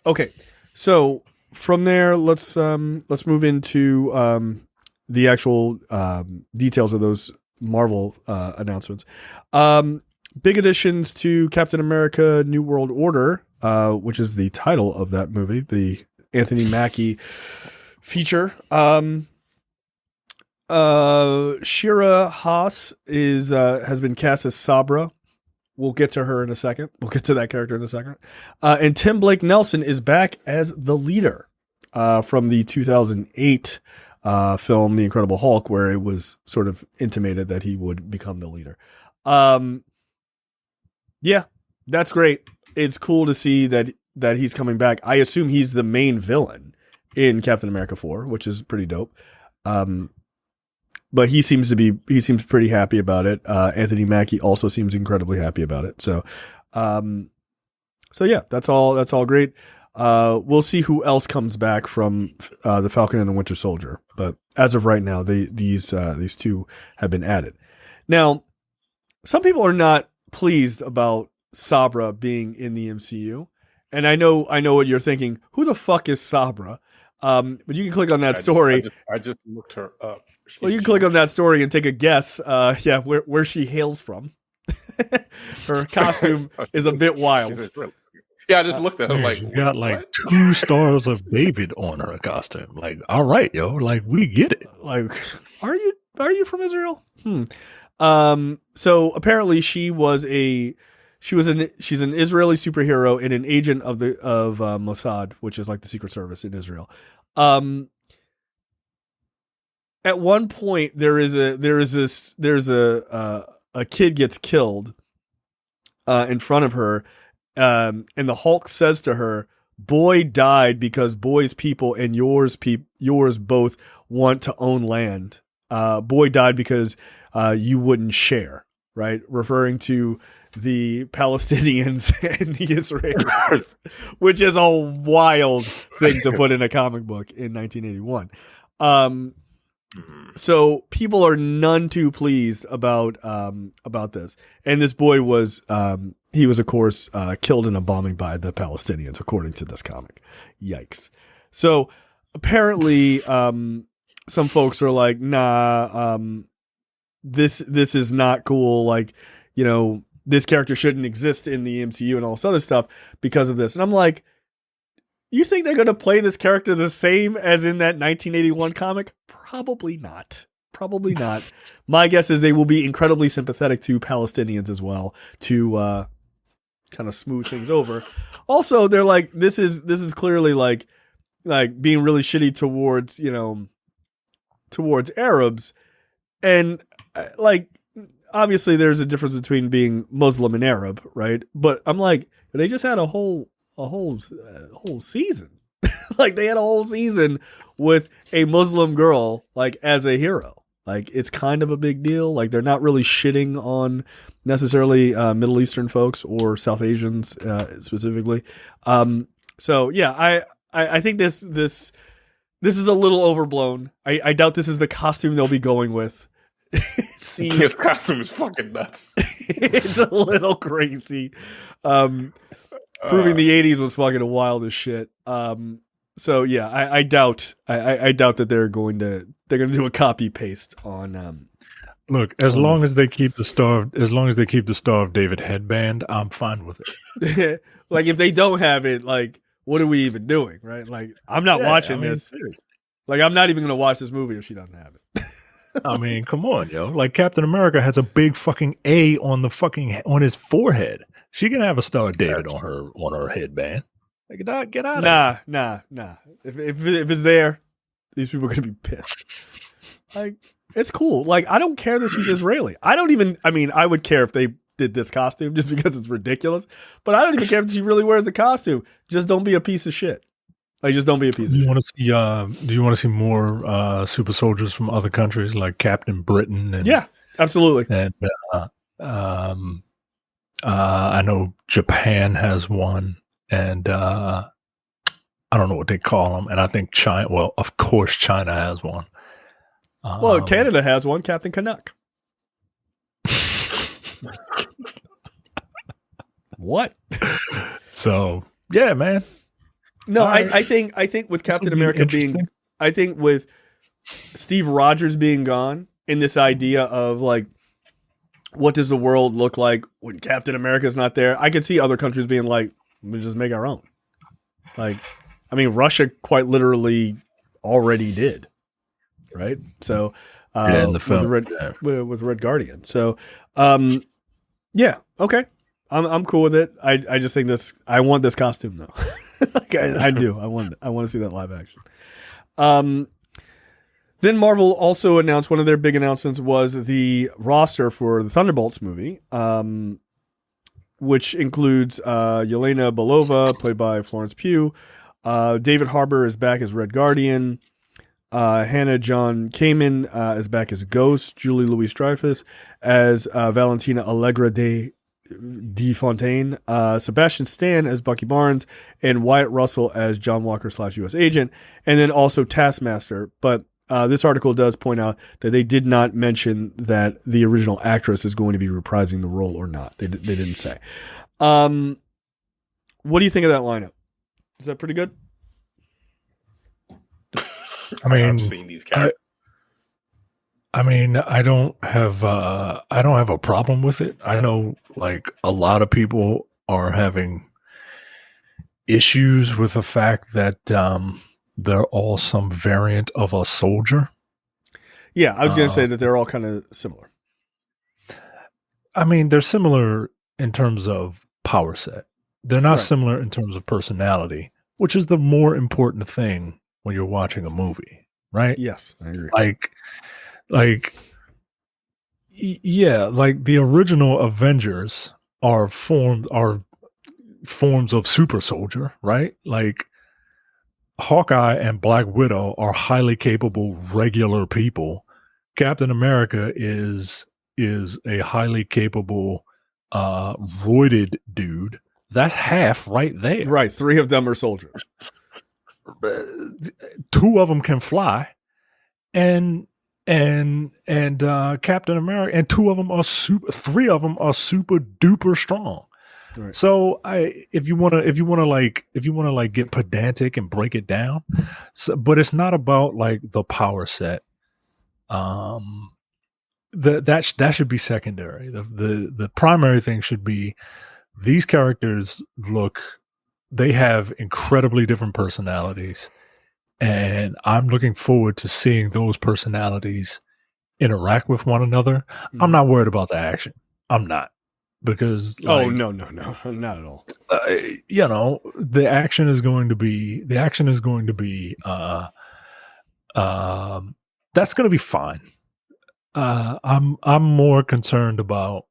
Speaker 1: Okay, so from there, let's move into the actual details of those Marvel announcements. Big additions to Captain America: New World Order, which is the title of that movie, the Anthony Mackie feature. Shira Haas has been cast as Sabra. We'll get to her in a second. We'll get to that character in a second. And Tim Blake Nelson is back as the leader from the 2008 film, The Incredible Hulk, where it was sort of intimated that he would become the leader. Yeah, that's great. It's cool to see that he's coming back. I assume he's the main villain in Captain America 4, which is pretty dope. But he seems pretty happy about it. Anthony Mackie also seems incredibly happy about it. So yeah, that's all great. We'll see who else comes back from the Falcon and the Winter Soldier. But as of right now, these two have been added. Now, some people are not pleased about Sabra being in the MCU, and I know what you're thinking. Who the fuck is Sabra? But you can click on that story.
Speaker 3: I just looked her up.
Speaker 1: Well, you can click on that story and take a guess. Where she hails from. Her costume is a bit wild.
Speaker 3: Yeah, I just looked at her like,
Speaker 2: she got like what? 2 stars of David on her costume. Like, all right, yo, like we get it.
Speaker 1: Like, are you from Israel? So apparently she's an Israeli superhero and an agent of Mossad, which is like the Secret Service in Israel. At one point there's a kid gets killed in front of her. And the Hulk says to her, "Boy died because boy's people and yours both want to own land. Boy died because you wouldn't share," right? Referring to the Palestinians and the Israelis, which is a wild thing to put in a comic book in 1981. So people are none too pleased about this. And this boy was he was, of course, killed in a bombing by the Palestinians, according to this comic. Yikes. So apparently some folks are like, nah, this is not cool. Like, you know, this character shouldn't exist in the MCU and all this other stuff because of this. And I'm like, you think they're going to play this character the same as in that 1981 comic? Probably not. Probably not. My guess is they will be incredibly sympathetic to Palestinians as well to kind of smooth things over. Also, they're like, this is clearly like being really shitty towards, you know, towards Arabs. And like, obviously there's a difference between being Muslim and Arab, right? But I'm like, they just had a whole season. Like they had a whole season with a Muslim girl, like as a hero. Like it's kind of a big deal. Like they're not really shitting on necessarily Middle Eastern folks or South Asians specifically. So yeah, I think this is a little overblown. I doubt this is the costume they'll be going with.
Speaker 3: His costume is fucking nuts.
Speaker 1: It's a little crazy. Proving the 80s was fucking wild as shit. So yeah, I doubt that they're going to do a copy paste on.
Speaker 2: Look, as long as they keep the Star of David headband, I'm fine with it.
Speaker 1: Like if they don't have it, like what are we even doing, right? Like I'm not watching this.
Speaker 2: Seriously.
Speaker 1: Like I'm not even going to watch this movie if she doesn't have it.
Speaker 2: I mean, come on, yo. Like Captain America has a big fucking A on his forehead. She can have a Star of David on her headband. Like, get out of
Speaker 1: Nah. If it's there, these people are gonna be pissed. Like, it's cool. Like, I don't care that she's Israeli. I would care if they did this costume just because it's ridiculous. But I don't even care if she really wears the costume. Just don't be a piece of shit. Like, just don't be a piece of shit.
Speaker 2: Do you want to see more super soldiers from other countries like Captain Britain? And,
Speaker 1: yeah, absolutely.
Speaker 2: And I know Japan has one, and I don't know what they call them. And I think China. Well, of course, China has one.
Speaker 1: Well, Canada has one, Captain Canuck. What?
Speaker 2: So yeah, man.
Speaker 1: No, I think with Captain America I think with Steve Rogers being gone and this idea of like, what does the world look like when Captain America is not there? I could see other countries being like, we just make our own. Like, I mean, Russia quite literally already did, right? So,
Speaker 2: in the film,
Speaker 1: with Red Guardian. So, yeah, okay, I'm cool with it. I just think I want this costume though. Like I do. I want to see that live action. Then Marvel also announced, one of their big announcements was the roster for the Thunderbolts movie, which includes Yelena Belova, played by Florence Pugh. David Harbour is back as Red Guardian. Hannah John Kamen is back as Ghost. Julie Louis-Dreyfus as Valentina Allegra de Fontaine. Sebastian Stan as Bucky Barnes. And Wyatt Russell as John Walker / U.S. Agent. And then also Taskmaster. But this article does point out that they did not mention that the original actress is going to be reprising the role or not. They didn't say. What do you think of that lineup? Is that pretty good?
Speaker 2: I mean,
Speaker 3: I've seen these characters.
Speaker 2: I don't have a problem with it. I know like a lot of people are having issues with the fact that they're all some variant of a soldier.
Speaker 1: Yeah, I was going to say that they're all kind of similar.
Speaker 2: I mean, they're similar in terms of power set. They're not similar in terms of personality, which is the more important thing when you're watching a movie, right?
Speaker 1: Yes, I agree.
Speaker 2: Like the original Avengers are forms of super soldier, right? Like Hawkeye and Black Widow are highly capable regular people. Captain America is a highly capable roided dude. That's half right there.
Speaker 1: Right, 3 of them are soldiers.
Speaker 2: 2 of them can fly, and Captain America, and 3 of them are super duper strong.
Speaker 1: Right.
Speaker 2: So if you wanna get pedantic and break it down, but it's not about like the power set. That should be secondary. The primary thing should be these characters they have incredibly different personalities, and I'm looking forward to seeing those personalities interact with one another.
Speaker 1: Mm-hmm.
Speaker 2: I'm not worried about the action. I'm not, because
Speaker 1: no, not at all.
Speaker 2: The action is going to be that's going to be fine. I'm more concerned about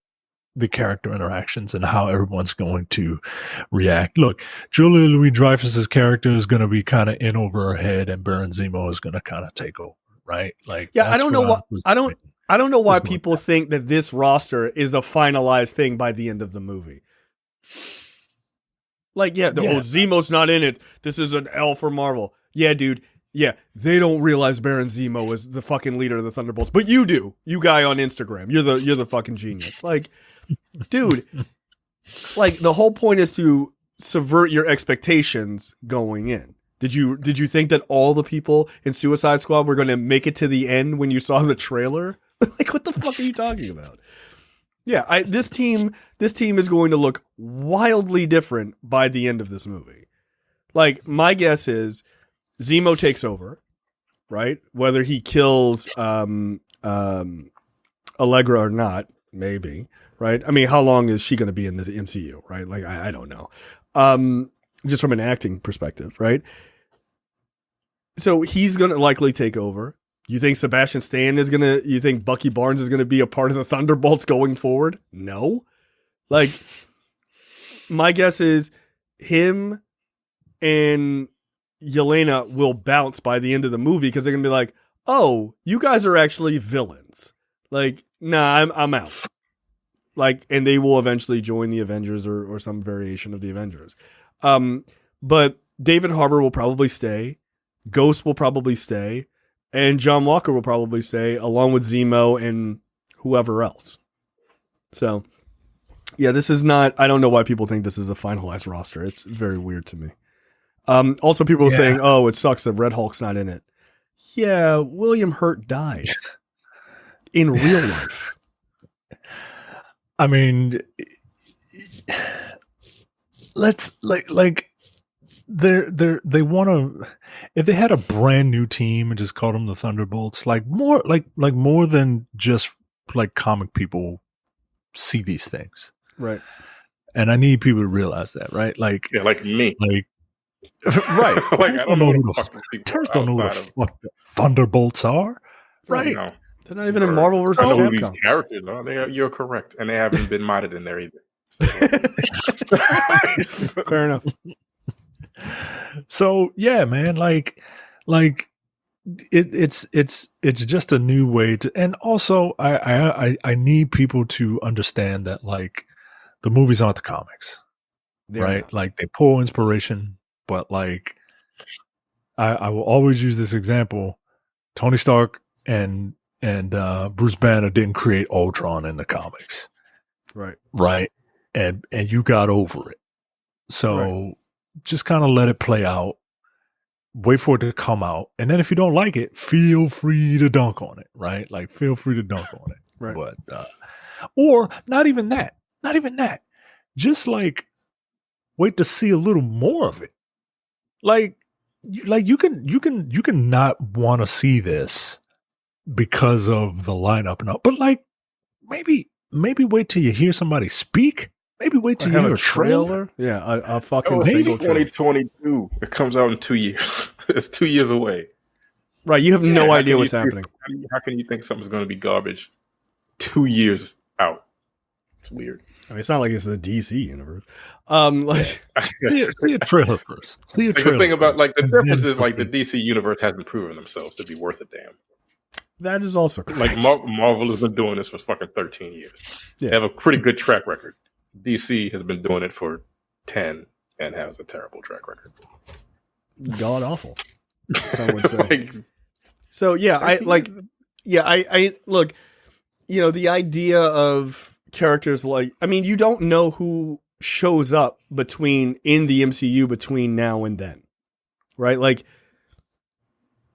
Speaker 2: the character interactions and how everyone's going to react. Look, Julia Louis-Dreyfus's character is going to be kind of in over her head, and Baron Zemo is going to kind of take over, right? Like,
Speaker 1: yeah, I don't know why people think that this roster is the finalized thing by the end of the movie. Like, Zemo's not in it. This is an L for Marvel. Yeah, dude. Yeah, they don't realize Baron Zemo is the fucking leader of the Thunderbolts, but you do. You guy on Instagram, you're the fucking genius. Like, dude, like the whole point is to subvert your expectations going in. Did you think that all the people in Suicide Squad were going to make it to the end when you saw the trailer? Like, what the fuck are you talking about? Yeah, this team is going to look wildly different by the end of this movie. Like, my guess is Zemo takes over, right? Whether he kills Allegra or not, maybe, right? I mean, how long is she going to be in the MCU, right? Like, I don't know. Just from an acting perspective, right? So he's going to likely take over. You think Sebastian Stan you think Bucky Barnes is going to be a part of the Thunderbolts going forward? No. Like, my guess is him and Yelena will bounce by the end of the movie because they're going to be like, oh, you guys are actually villains. Like, nah, I'm out. Like, and they will eventually join the Avengers or some variation of the Avengers. But David Harbour will probably stay. Ghost will probably stay. And John Walker will probably stay along with Zemo and whoever else. So, yeah, this is not, I don't know why people think this is a finalized roster. It's very weird to me. Also, people are saying, oh, it sucks that Red Hulk's not in it. Yeah, William Hurt died in real life.
Speaker 2: I mean, let's they want to, if they had a brand new team and just called them the Thunderbolts, more than just like comic people see these things,
Speaker 1: right?
Speaker 2: And I need people to realize that, right? Like,
Speaker 3: yeah, like me,
Speaker 2: like. Right.
Speaker 3: Like, I don't know who the
Speaker 2: fuck the Thunderbolts are. Right.
Speaker 3: No.
Speaker 1: They're not even in Marvel versus
Speaker 3: Capcom.
Speaker 1: These
Speaker 3: characters are. You're correct. And they haven't been modded in there either. So.
Speaker 1: Fair enough.
Speaker 2: So yeah, man, like it's just a new way to, and also I need people to understand that, like, the movies aren't the comics. Right? Not. Like, they pull inspiration. But, like, I will always use this example. Tony Stark and Bruce Banner didn't create Ultron in the comics. Right. And you got over it. So just kind of let it play out. Wait for it to come out. And then if you don't like it, feel free to dunk on it. Right? Like, feel free to dunk on it.
Speaker 1: Right.
Speaker 2: But, or not even that. Just, like, wait to see a little more of it. Like you can not want to see this because of the lineup and all, but, like, maybe wait till you hear somebody speak. Maybe wait till you hear a trailer.
Speaker 1: Yeah, a fucking
Speaker 3: single 2022. It comes out in 2 years. It's 2 years away.
Speaker 1: Right, you have no idea what's happening.
Speaker 3: How can you think something's going to be garbage 2 years out? It's weird.
Speaker 1: I mean, it's not like it's the DC universe.
Speaker 2: See a trailer first. See a trailer.
Speaker 3: The thing about, like, the difference is, like, the DC universe hasn't proven themselves to be worth a damn.
Speaker 1: That is also correct.
Speaker 3: Like, Marvel has been doing this for fucking 13 years.
Speaker 1: Yeah.
Speaker 3: They have a pretty good track record. DC has been doing it for 10 and has a terrible track record.
Speaker 1: God awful. Some would say. So yeah, I look, you know, the idea of characters like, I mean, you don't know who shows up in the MCU between now and then, right? Like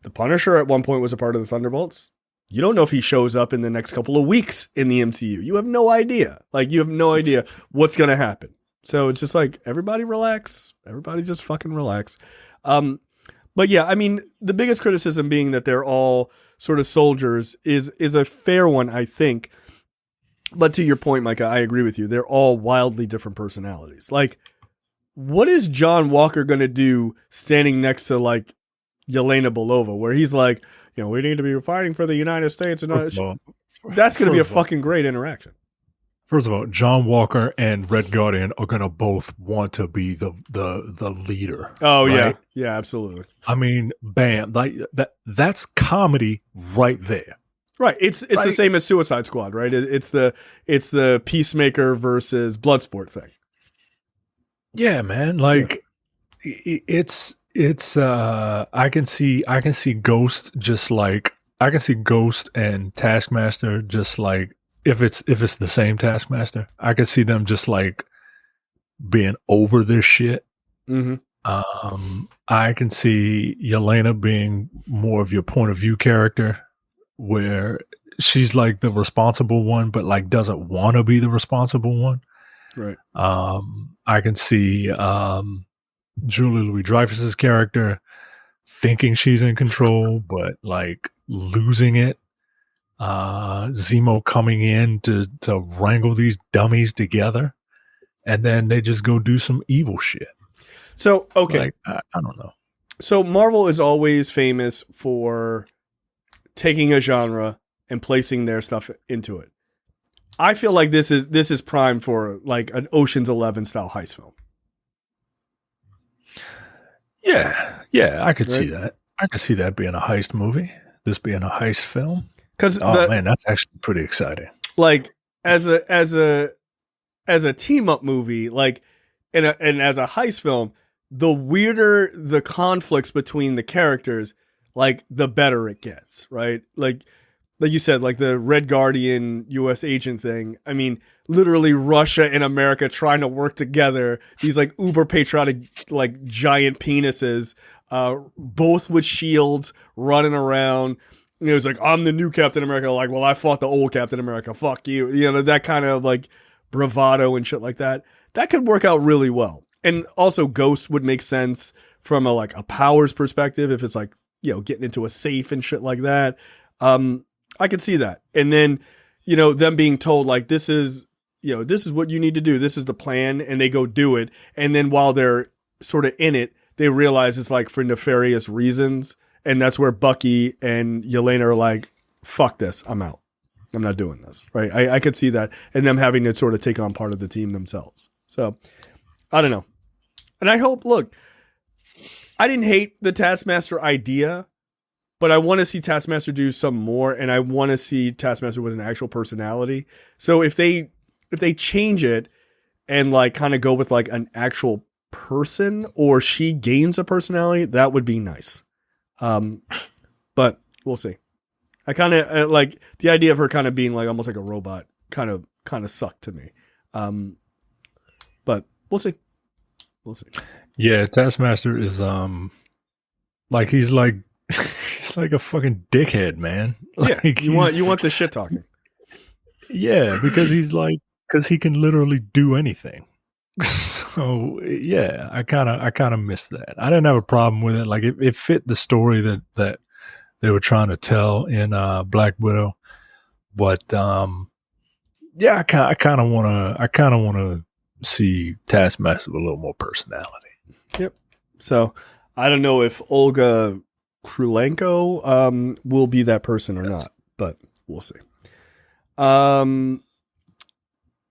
Speaker 1: the Punisher at one point was a part of the Thunderbolts. You don't know if he shows up in the next couple of weeks in the MCU. You have no idea. Like, you have no idea what's going to happen. So it's just like, everybody relax. Everybody just fucking relax. But yeah, I mean, the biggest criticism being that they're all sort of soldiers is a fair one, I think. But to your point, Micah, I agree with you. They're all wildly different personalities. Like, what is John Walker going to do standing next to, like, Yelena Belova, where he's like, you know, we need to be fighting for the United States. And that's going to be a fucking great interaction.
Speaker 2: First of all, John Walker and Red Guardian are going to both want to be the leader.
Speaker 1: Oh,
Speaker 2: right?
Speaker 1: yeah. Yeah, absolutely.
Speaker 2: I mean, bam. Like that's comedy right there.
Speaker 1: Right. It's the same as Suicide Squad, right? It's the Peacemaker versus Bloodsport thing.
Speaker 2: Yeah, man. Like it's I can see Ghost and Taskmaster just like if it's the same Taskmaster, I can see them just like being over this shit.
Speaker 1: Mm-hmm.
Speaker 2: I can see Yelena being more of your point of view character, where she's like the responsible one, but like doesn't want to be the responsible one.
Speaker 1: Right.
Speaker 2: I can see Julia Louis-Dreyfus's character thinking she's in control, but like losing it. Zemo coming in to wrangle these dummies together, and then they just go do some evil shit.
Speaker 1: So, okay.
Speaker 2: Like, I don't know.
Speaker 1: So Marvel is always famous for taking a genre and placing their stuff into it. I feel like this is primed for like an Ocean's 11 style heist film.
Speaker 2: Yeah, I could see that. I could see that being a heist movie. This being a heist film.
Speaker 1: Because
Speaker 2: man, that's actually pretty exciting.
Speaker 1: Like as a team up movie, like and as a heist film, the weirder the conflicts between the characters, like the better it gets, right? Like you said, like the Red Guardian U.S. agent thing. I mean, literally Russia and America trying to work together. These like uber patriotic, like giant penises, both with shields, running around. You know, it's like, I'm the new Captain America. Like, well, I fought the old Captain America. Fuck you. You know, that kind of like bravado and shit like that. That could work out really well. And also Ghost would make sense from a powers perspective. If it's like, you know, getting into a safe and shit like that. I could see that. And then, you know, them being told like, this is what you need to do. This is the plan. And they go do it. And then while they're sort of in it, they realize it's like for nefarious reasons. And that's where Bucky and Yelena are like, fuck this. I'm out. I'm not doing this. Right. I could see that. And them having to sort of take on part of the team themselves. So I don't know. And I hope, look, I didn't hate the Taskmaster idea, but I want to see Taskmaster do some more. And I want to see Taskmaster with an actual personality. So if they change it and like kind of go with like an actual person, or she gains a personality, that would be nice. But we'll see. I kind of like the idea of her kind of being like almost like a robot kind of sucked to me. But we'll see.
Speaker 2: Yeah. Taskmaster is, like, he's like a fucking dickhead, man. Like,
Speaker 1: yeah. You want the shit talking.
Speaker 2: Yeah. Because he can literally do anything. So yeah, I kind of missed that. I didn't have a problem with it. Like it fit the story that they were trying to tell in Black Widow, but yeah, I kind of want to see Taskmaster with a little more personality.
Speaker 1: Yep. So I don't know if Olga Kurylenko will be that person or not, but we'll see.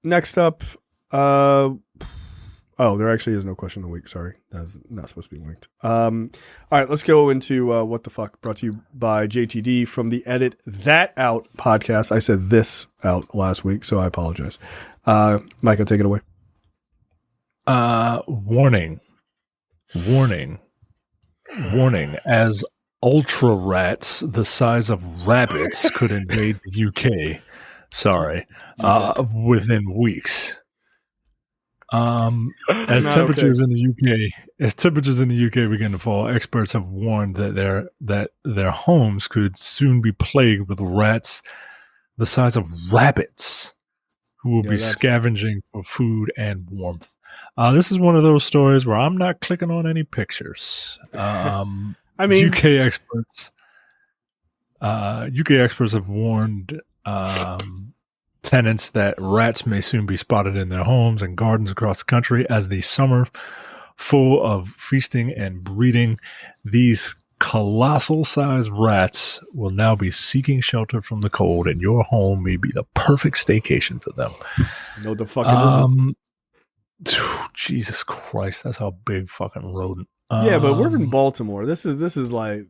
Speaker 1: Next up, oh, there actually is no question of the week. Sorry. That's not supposed to be linked. All right, let's go into What the Fuck, brought to you by JTD from the Edit That Out podcast. I said this out last week, so I apologize. Micah, take it away.
Speaker 2: Warning. As ultra rats the size of rabbits could invade the UK. Sorry. Within weeks. As temperatures in the UK begin to fall, experts have warned that their homes could soon be plagued with rats the size of rabbits who will be scavenging for food and warmth. This is one of those stories where I'm not clicking on any pictures. I mean, UK experts have warned tenants that rats may soon be spotted in their homes and gardens across the country as the summer full of feasting and breeding. These colossal-sized rats will now be seeking shelter from the cold, and your home may be the perfect staycation for them.
Speaker 1: No, the fuck it isn't.
Speaker 2: Jesus Christ, that's how big fucking rodent.
Speaker 1: Yeah, but we're in Baltimore. This is like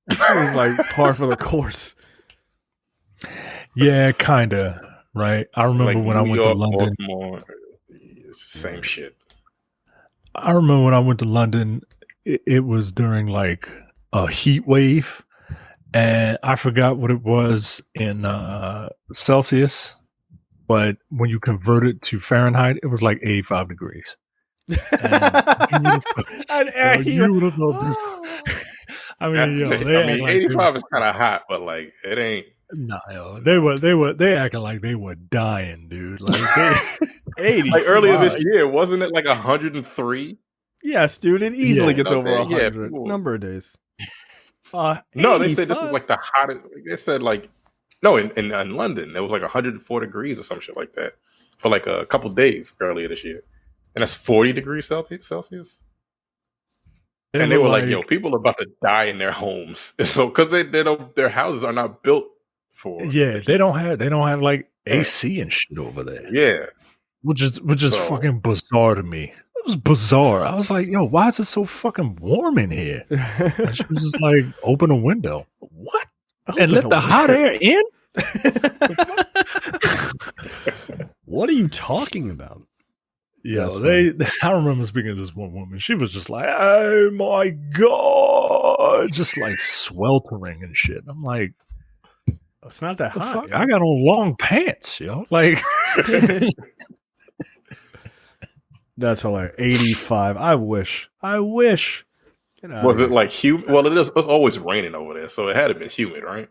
Speaker 1: par for the course.
Speaker 2: Yeah, kinda. Right. I remember
Speaker 3: like
Speaker 2: when
Speaker 3: New
Speaker 2: I went
Speaker 3: York,
Speaker 2: to London.
Speaker 3: Baltimore, it's the same shit.
Speaker 2: I remember when I went to London, it was during like a heat wave, and I forgot what it was in Celsius, but when you convert it to Fahrenheit, it was like 85 degrees. And you would have thought. I mean,
Speaker 3: 85 is kind of hot, but like it ain't.
Speaker 2: No, they acting like they were dying, dude. Like
Speaker 1: 80.
Speaker 3: Like earlier this year, wasn't it like 103?
Speaker 1: Yes, dude. It easily gets over 100.
Speaker 3: Yeah, cool.
Speaker 1: Number of days.
Speaker 3: No, they said this was like the hottest. They said like no, in London it was like 104 degrees or some shit like that for like a couple days earlier this year, and that's 40 degrees Celsius. And they were like, "Yo, people are about to die in their homes." So because their houses are not built for.
Speaker 2: Yeah, they don't have like AC and shit over there.
Speaker 3: Yeah,
Speaker 2: which is fucking bizarre to me. It was bizarre. I was like, "Yo, why is it so fucking warm in here?" And she was just like, "Open a window." What? And let the hot air in?
Speaker 1: What are you talking about?
Speaker 2: Yeah, I remember speaking to this one woman. She was just like, "Oh my god," just like sweltering and shit. I'm like,
Speaker 1: it's not that hot.
Speaker 2: Fuck? I got on long pants, yo. Like,
Speaker 1: that's hilarious. 85. I wish.
Speaker 3: Was it like humid? Well, it's always raining over there, so it had to be humid, right?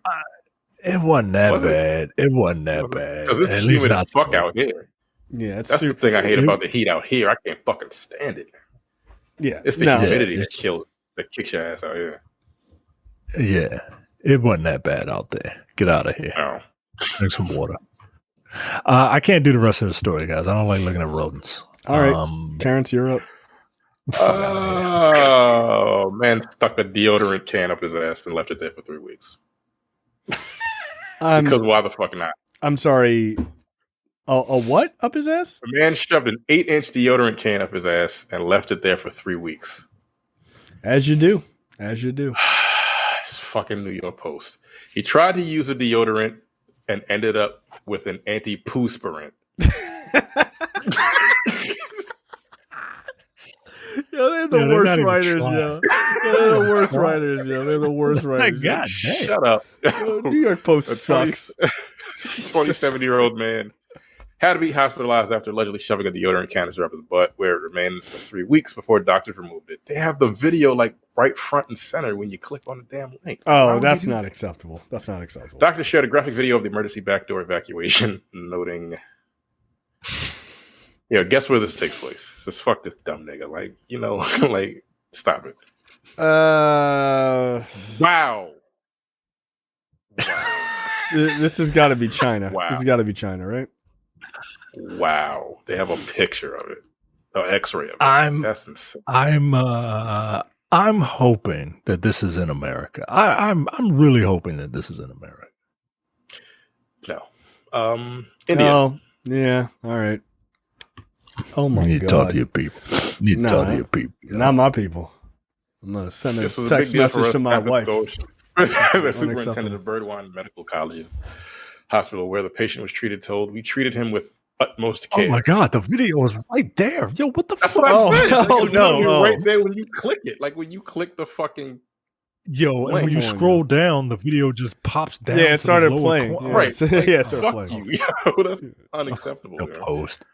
Speaker 2: It wasn't that bad. It wasn't that bad.
Speaker 3: Because it's humid as fuck out here.
Speaker 1: Yeah,
Speaker 3: that's the thing I hate about the heat out here. I can't fucking stand it.
Speaker 1: Yeah,
Speaker 3: it's the humidity that kicks your ass out here.
Speaker 2: Yeah, it wasn't that bad out there. Get out of here.
Speaker 3: Oh.
Speaker 2: Drink some water. I can't do the rest of the story, guys. I don't like looking at rodents.
Speaker 1: All right, Terrence, you're up.
Speaker 3: Oh, man stuck a deodorant can up his ass and left it there for 3 weeks. Because why the fuck not?
Speaker 1: I'm sorry. A what up his ass?
Speaker 3: A man shoved an 8-inch deodorant can up his ass and left it there for 3 weeks.
Speaker 1: As you do.
Speaker 3: It's fucking New York Post. He tried to use a deodorant and ended up with an anti-poospirant.
Speaker 1: Yo, they're the worst writers, yo. They're the worst writers, yo. They're the worst writers.
Speaker 2: God
Speaker 3: damn. Shut up.
Speaker 1: New York Post sucks.
Speaker 3: 27-year-old man had to be hospitalized after allegedly shoving a deodorant canister up his butt, where it remained for 3 weeks before doctors removed it. They have the video like right front and center when you click on the damn link.
Speaker 1: Oh, that's not acceptable. That's not acceptable.
Speaker 3: Doctors shared a graphic video of the emergency backdoor evacuation, noting, guess where this takes place? Just fuck this dumb nigga. Like, like, stop it. Wow.
Speaker 1: This has got to be China.
Speaker 3: Wow.
Speaker 1: This has got to be China, right?
Speaker 3: Wow. They have a picture of it. An X-ray of it. That's insane.
Speaker 2: I'm hoping that this is in America. I'm really hoping that this is in America.
Speaker 3: No. India.
Speaker 1: Oh, yeah. All right. Oh my god.
Speaker 2: You need to talk to your people. You need to talk to your people.
Speaker 1: Not my people. I'm going to send a text message to my wife.
Speaker 3: The superintendent of Burdwan Medical College's hospital, where the patient was treated, told, "We treated him with utmost care."
Speaker 2: Oh my god, the video was right there. Yo, what the fuck?
Speaker 3: That's what I said.
Speaker 1: No.
Speaker 3: Right there when you click it. Like when you click the fucking
Speaker 2: and when you scroll down, the video just pops down.
Speaker 1: Yeah, it started playing.
Speaker 3: Right.
Speaker 1: It started
Speaker 3: fuck
Speaker 1: playing.
Speaker 3: you. Yo, that's unacceptable.
Speaker 2: The Post.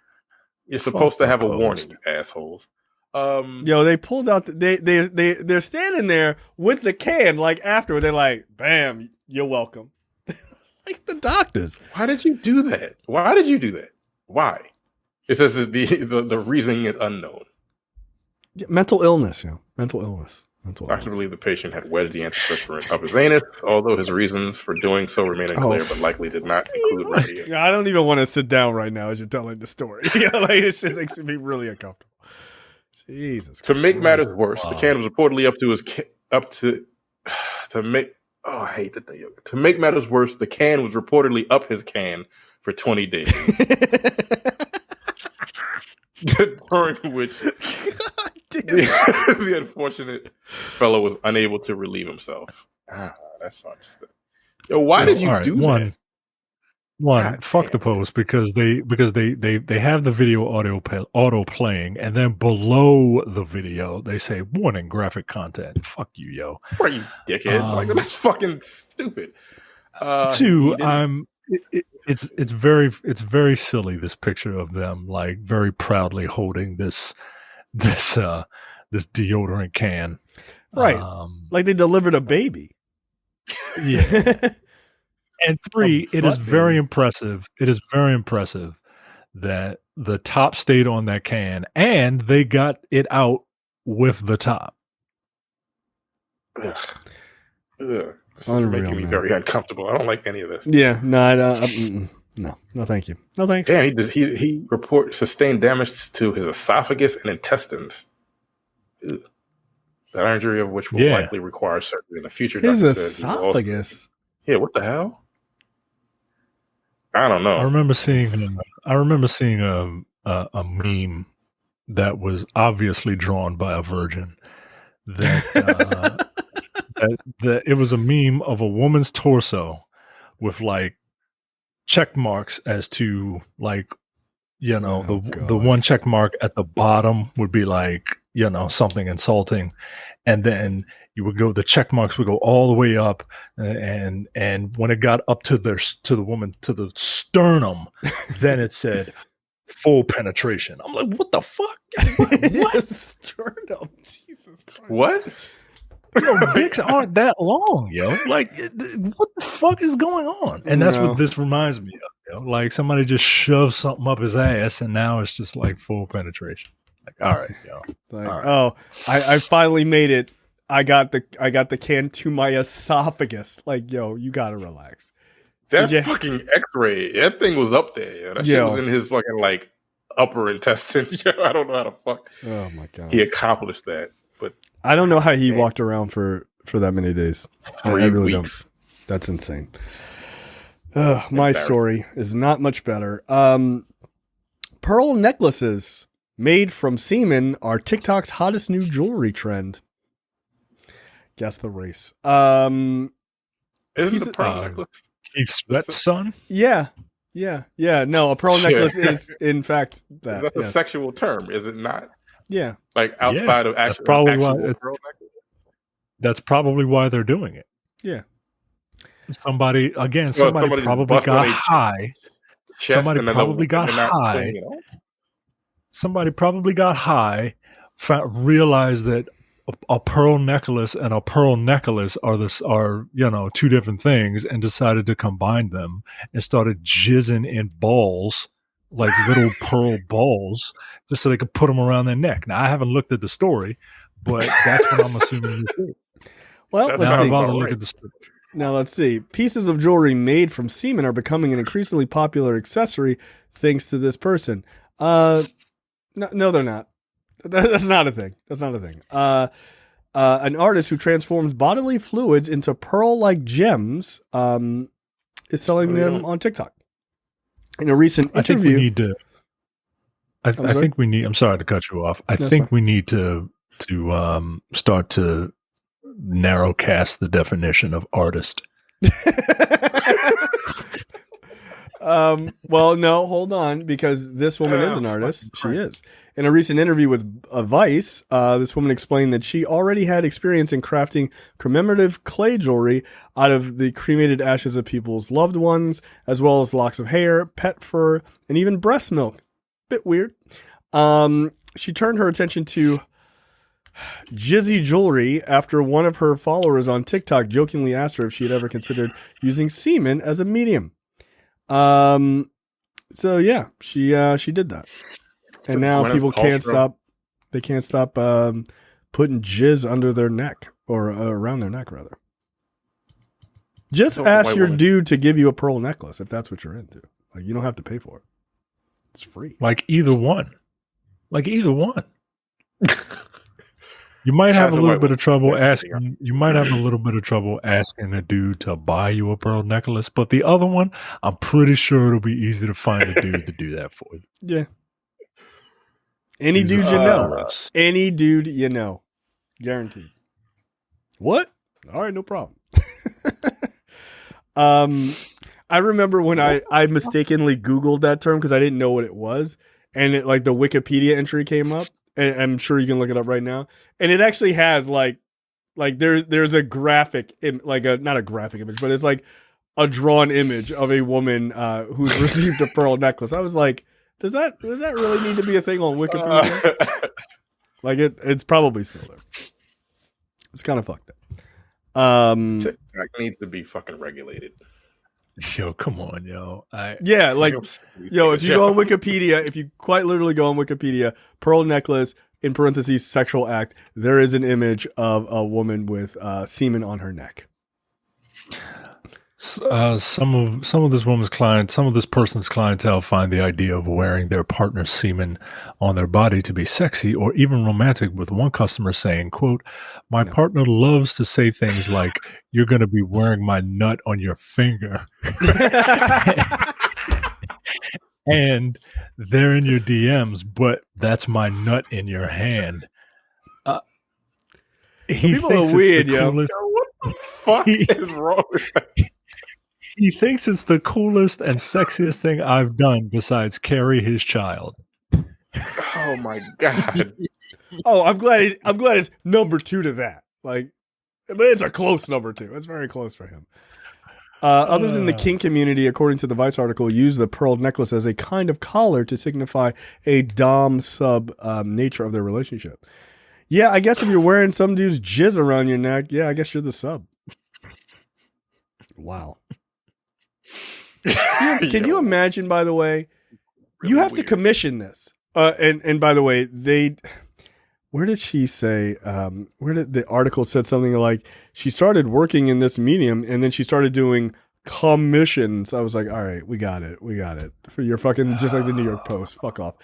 Speaker 3: You're supposed to have a warning, you assholes.
Speaker 1: Yo, they pulled out. They're standing there with the can. Like after, they're like, "Bam, you're welcome." Like the doctors.
Speaker 3: Why did you do that? Why? It says that the reasoning is unknown.
Speaker 1: Yeah, mental illness. Mental illness.
Speaker 3: Doctors believe the patient had wedged the antiperspirant up his anus, although his reasons for doing so remain unclear, but likely did not include remedy.
Speaker 1: Yeah, I don't even want to sit down right now as you're telling the story. Like it just makes me really uncomfortable. Jesus.
Speaker 3: To make matters worse, the can was reportedly To make matters worse, the can was reportedly up his can for 20 days. During which the unfortunate fellow was unable to relieve himself. That sucks. Yo, why did you do that?
Speaker 2: One, fuck the post because they have the video auto playing, and then below the video they say warning graphic content. Fuck you, yo.
Speaker 3: What are you dickheads? Like that's fucking stupid.
Speaker 2: Two, it's very silly, this picture of them like very proudly holding this deodorant can.
Speaker 1: Right. Like they delivered a baby.
Speaker 2: Yeah. And three, it is very impressive. It is very impressive that the top stayed on that can and they got it out with the top.
Speaker 3: Ugh. This is making me very uncomfortable. I don't like any of this.
Speaker 1: Yeah, no, thank you. No thanks.
Speaker 3: Yeah, he sustained damage to his esophagus and intestines. Ugh. That injury of which will likely require surgery in the future.
Speaker 1: His esophagus?
Speaker 3: Yeah, what the hell? I don't know.
Speaker 2: I remember seeing a meme that was obviously drawn by a virgin. That it was a meme of a woman's torso with like check marks as to like, you know, the one check mark at the bottom would be like, you know, something insulting, and then the check marks would go all the way up, and when it got up to the sternum, then it said full penetration. I'm like, what the fuck? What?
Speaker 1: Sternum? Jesus Christ.
Speaker 3: What?
Speaker 2: Yo, dicks aren't that long, yo. Like, what the fuck is going on? And that's what this reminds me of, yo. Like somebody just shoved something up his ass, and now it's just like full penetration. Like, all right, yo.
Speaker 1: Like,
Speaker 2: all right.
Speaker 1: Oh, I finally made it. I got the can to my esophagus. Like, yo, you gotta relax.
Speaker 3: That fucking X-ray, that thing was up there. Yo. That shit was in his fucking like upper intestine. Yo, I don't know how the fuck.
Speaker 1: Oh my god,
Speaker 3: he accomplished that. But
Speaker 1: I don't know how he walked around for that many days.
Speaker 3: 3 weeks.
Speaker 1: Don't. That's insane. My story is not much better. Pearl necklaces made from semen are TikTok's hottest new jewelry trend. Guess the race.
Speaker 3: Isn't the pearl necklace?
Speaker 2: Keep sweat, son?
Speaker 1: Yeah. No, a pearl necklace is, in fact, that.
Speaker 3: Is that a sexual term? Is it not?
Speaker 1: Yeah.
Speaker 3: Like outside of actual pearl necklace?
Speaker 2: That's probably why they're doing it.
Speaker 1: Yeah.
Speaker 2: Somebody probably got high. Somebody probably got high. Somebody probably got high, realized that a pearl necklace and a pearl necklace are two different things, and decided to combine them and started jizzing in balls, like little pearl balls, just so they could put them around their neck. Now, I haven't looked at the story, but that's what I'm assuming you did.
Speaker 1: Well,
Speaker 2: let's
Speaker 1: see. Pieces of jewelry made from semen are becoming an increasingly popular accessory thanks to this person. No, they're not. That's not a thing. An artist who transforms bodily fluids into pearl-like gems is selling them on TikTok. In a recent interview,
Speaker 2: I'm sorry to cut you off. I think we need to start to narrowcast the definition of artist.
Speaker 1: Well, no, hold on, because this woman is an artist. She is. In a recent interview with Vice, this woman explained that she already had experience in crafting commemorative clay jewelry out of the cremated ashes of people's loved ones, as well as locks of hair, pet fur, and even breast milk bit weird. She turned her attention to jizzy jewelry after one of her followers on TikTok jokingly asked her if she had ever considered using semen as a medium. So yeah, she did that, and now people can't stop. They can't stop putting jizz under their neck or around their neck, rather. Just ask your dude to give you a pearl necklace if that's what you're into. Like, you don't have to pay for it. It's free.
Speaker 2: Like either one. You might have a little bit of trouble asking. You might have a little bit of trouble asking a dude to buy you a pearl necklace, but the other one, I'm pretty sure it'll be easy to find a dude to do that for you.
Speaker 1: Yeah. Any dude you know. Any dude you know. Guaranteed. What? All right, no problem. I remember when I mistakenly Googled that term because I didn't know what it was, and it, like, the Wikipedia entry came up, and I'm sure you can look it up right now, and it actually has like there's a graphic, not a graphic image, but it's like a drawn image of a woman who's received a pearl necklace. I was like, does that really need to be a thing on Wikipedia? Like it's probably still there. It's kind of fucked up.
Speaker 3: TikTok needs to be fucking regulated.
Speaker 2: Yo, come on, yo.
Speaker 1: If you go on Wikipedia, if you quite literally go on Wikipedia, pearl necklace, in parentheses, sexual act, there is an image of a woman with semen on her neck.
Speaker 2: Some of this person's clientele find the idea of wearing their partner's semen on their body to be sexy or even romantic, with one customer saying, quote, "My partner loves to say things like, 'You're going to be wearing my nut on your finger.' And they're in your DMs, but that's my nut in your hand."
Speaker 1: People are weird, yo.
Speaker 3: What the fuck is wrong with that?
Speaker 2: He thinks it's the coolest and sexiest thing I've done besides carry his child.
Speaker 3: Oh my god!
Speaker 1: Oh, I'm glad it's number 2 to that. Like, but it's a close number 2. It's very close for him. Others in the kink community, according to the Vice article, use the pearl necklace as a kind of collar to signify a dom-sub nature of their relationship. Yeah, I guess if you're wearing some dude's jizz around your neck, yeah, I guess you're the sub. Wow. Can you imagine, by the way, really you have to commission this. And by the way, where did she say, where did the article said something like she started working in this medium and then she started doing commissions. I was like, all right, we got it. For your fucking, just like the New York Post, fuck off.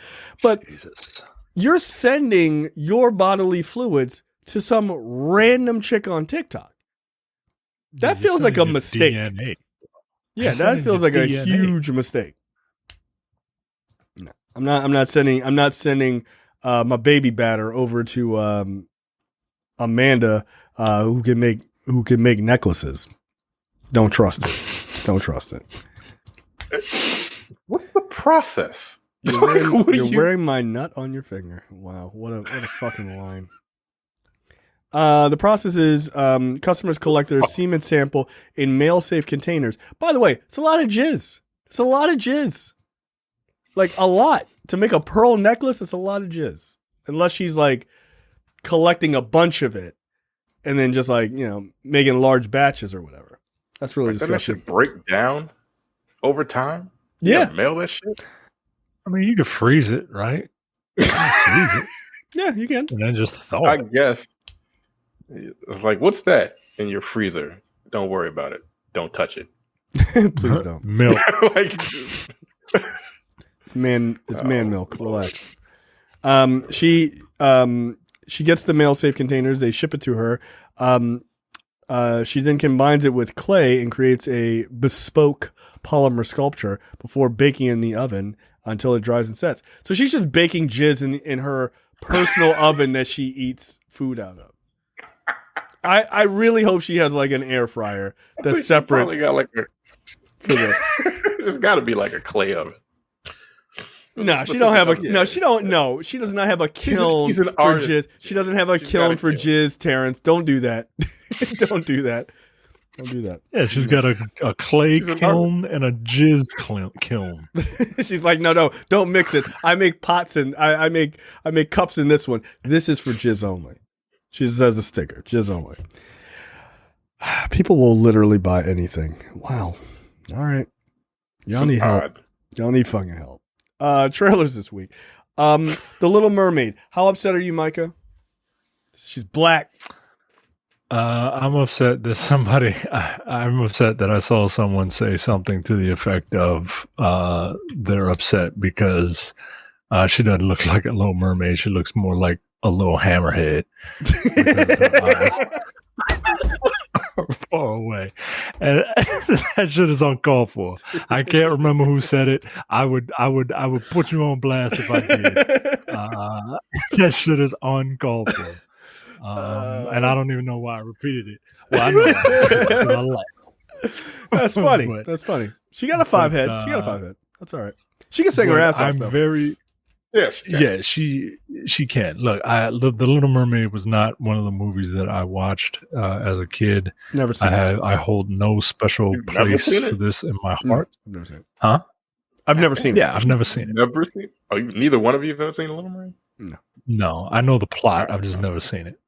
Speaker 1: But Jesus. You're sending your bodily fluids to some random chick on TikTok. That feels like a mistake.
Speaker 2: DNA.
Speaker 1: Yeah, that feels like a huge mistake. No, I'm not sending my baby batter over to Amanda who can make necklaces. Don't trust it.
Speaker 3: What's the process?
Speaker 1: You're wearing my nut on your finger. Wow, what a fucking line. The process is customers collect their semen sample in mail-safe containers. By the way, it's a lot of jizz. Like, a lot. To make a pearl necklace, it's a lot of jizz. Unless she's, like, collecting a bunch of it and then just, like, making large batches or whatever. That's really disgusting.
Speaker 3: That should break down over time?
Speaker 1: Yeah.
Speaker 3: Mail that shit?
Speaker 2: I mean, you could freeze it, right? Freeze it.
Speaker 1: Yeah, you can.
Speaker 2: And then just thaw
Speaker 3: I
Speaker 2: it.
Speaker 3: guess. It's like, what's that in your freezer? Don't worry about it. Don't touch it.
Speaker 1: Please don't.
Speaker 2: Milk.
Speaker 1: It's man milk. Relax. She gets the mail safe containers. They ship it to her. She then combines it with clay and creates a bespoke polymer sculpture before baking in the oven until it dries and sets. So she's just baking jizz in her personal oven that she eats food out of. I really hope she has like an air fryer that's separate.
Speaker 3: Probably got like
Speaker 1: for this.
Speaker 3: It's got to be like a clay oven.
Speaker 1: No, she don't have a. No, she don't. No, she does not have a kiln
Speaker 3: he's an
Speaker 1: for
Speaker 3: artist.
Speaker 1: jizz. She doesn't have a kiln for jizz, Terrence. Don't do that. Don't do that. Don't do that.
Speaker 2: Yeah, she's got a clay kiln and a jizz kiln.
Speaker 1: She's like, no, don't mix it. I make pots and I make cups in this one. This is for jizz only. She just has a sticker, jizz only. People will literally buy anything. Wow. All right. Y'all need help. Y'all need fucking help. Trailers this week. The Little Mermaid. How upset are you, Micah? She's black.
Speaker 2: I'm upset that I'm upset that I saw someone say something to the effect of they're upset because she doesn't look like a Little Mermaid. She looks more like a little hammerhead. Far away, and that shit is uncalled for. I can't remember who said it. I would put you on blast if I did. That shit is uncalled for. And I don't even know why I repeated it. Well, I know I like it.
Speaker 1: That's funny. That's funny. She got a 5 head. That's all right. She can sing her ass off.
Speaker 2: She can. Look, The Little Mermaid was not one of the movies that I watched as a kid.
Speaker 1: Never seen it.
Speaker 2: I hold no special place for this in my heart.
Speaker 1: I've never seen it.
Speaker 2: Huh?
Speaker 1: I've never seen it.
Speaker 2: Yeah, I've never seen it.
Speaker 3: Never seen it? Oh, neither one of you have ever seen The Little Mermaid?
Speaker 2: No, I know the plot. I've just never seen it.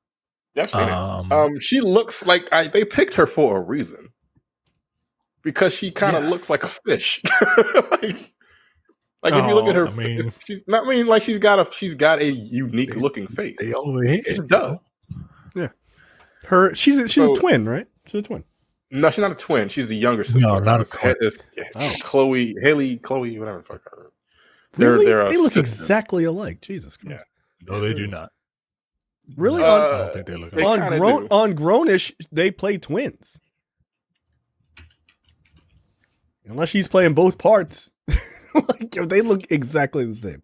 Speaker 3: I've seen it. She looks like they picked her for a reason. Because she kind of looks like a fish. Like if you look at her, she's got a unique looking face.
Speaker 2: They always
Speaker 3: She does.
Speaker 1: Yeah. She's a twin, right? She's a twin.
Speaker 3: No, she's not a twin. She's the younger sister.
Speaker 2: No, not a twin.
Speaker 3: Chloe, whatever the fuck.
Speaker 1: Really? They look exactly alike. Jesus Christ.
Speaker 2: Yeah. No, they do not.
Speaker 1: Really?
Speaker 2: I don't think they look alike.
Speaker 1: On Grownish, they play twins. Unless she's playing both parts. Like, they look exactly the same.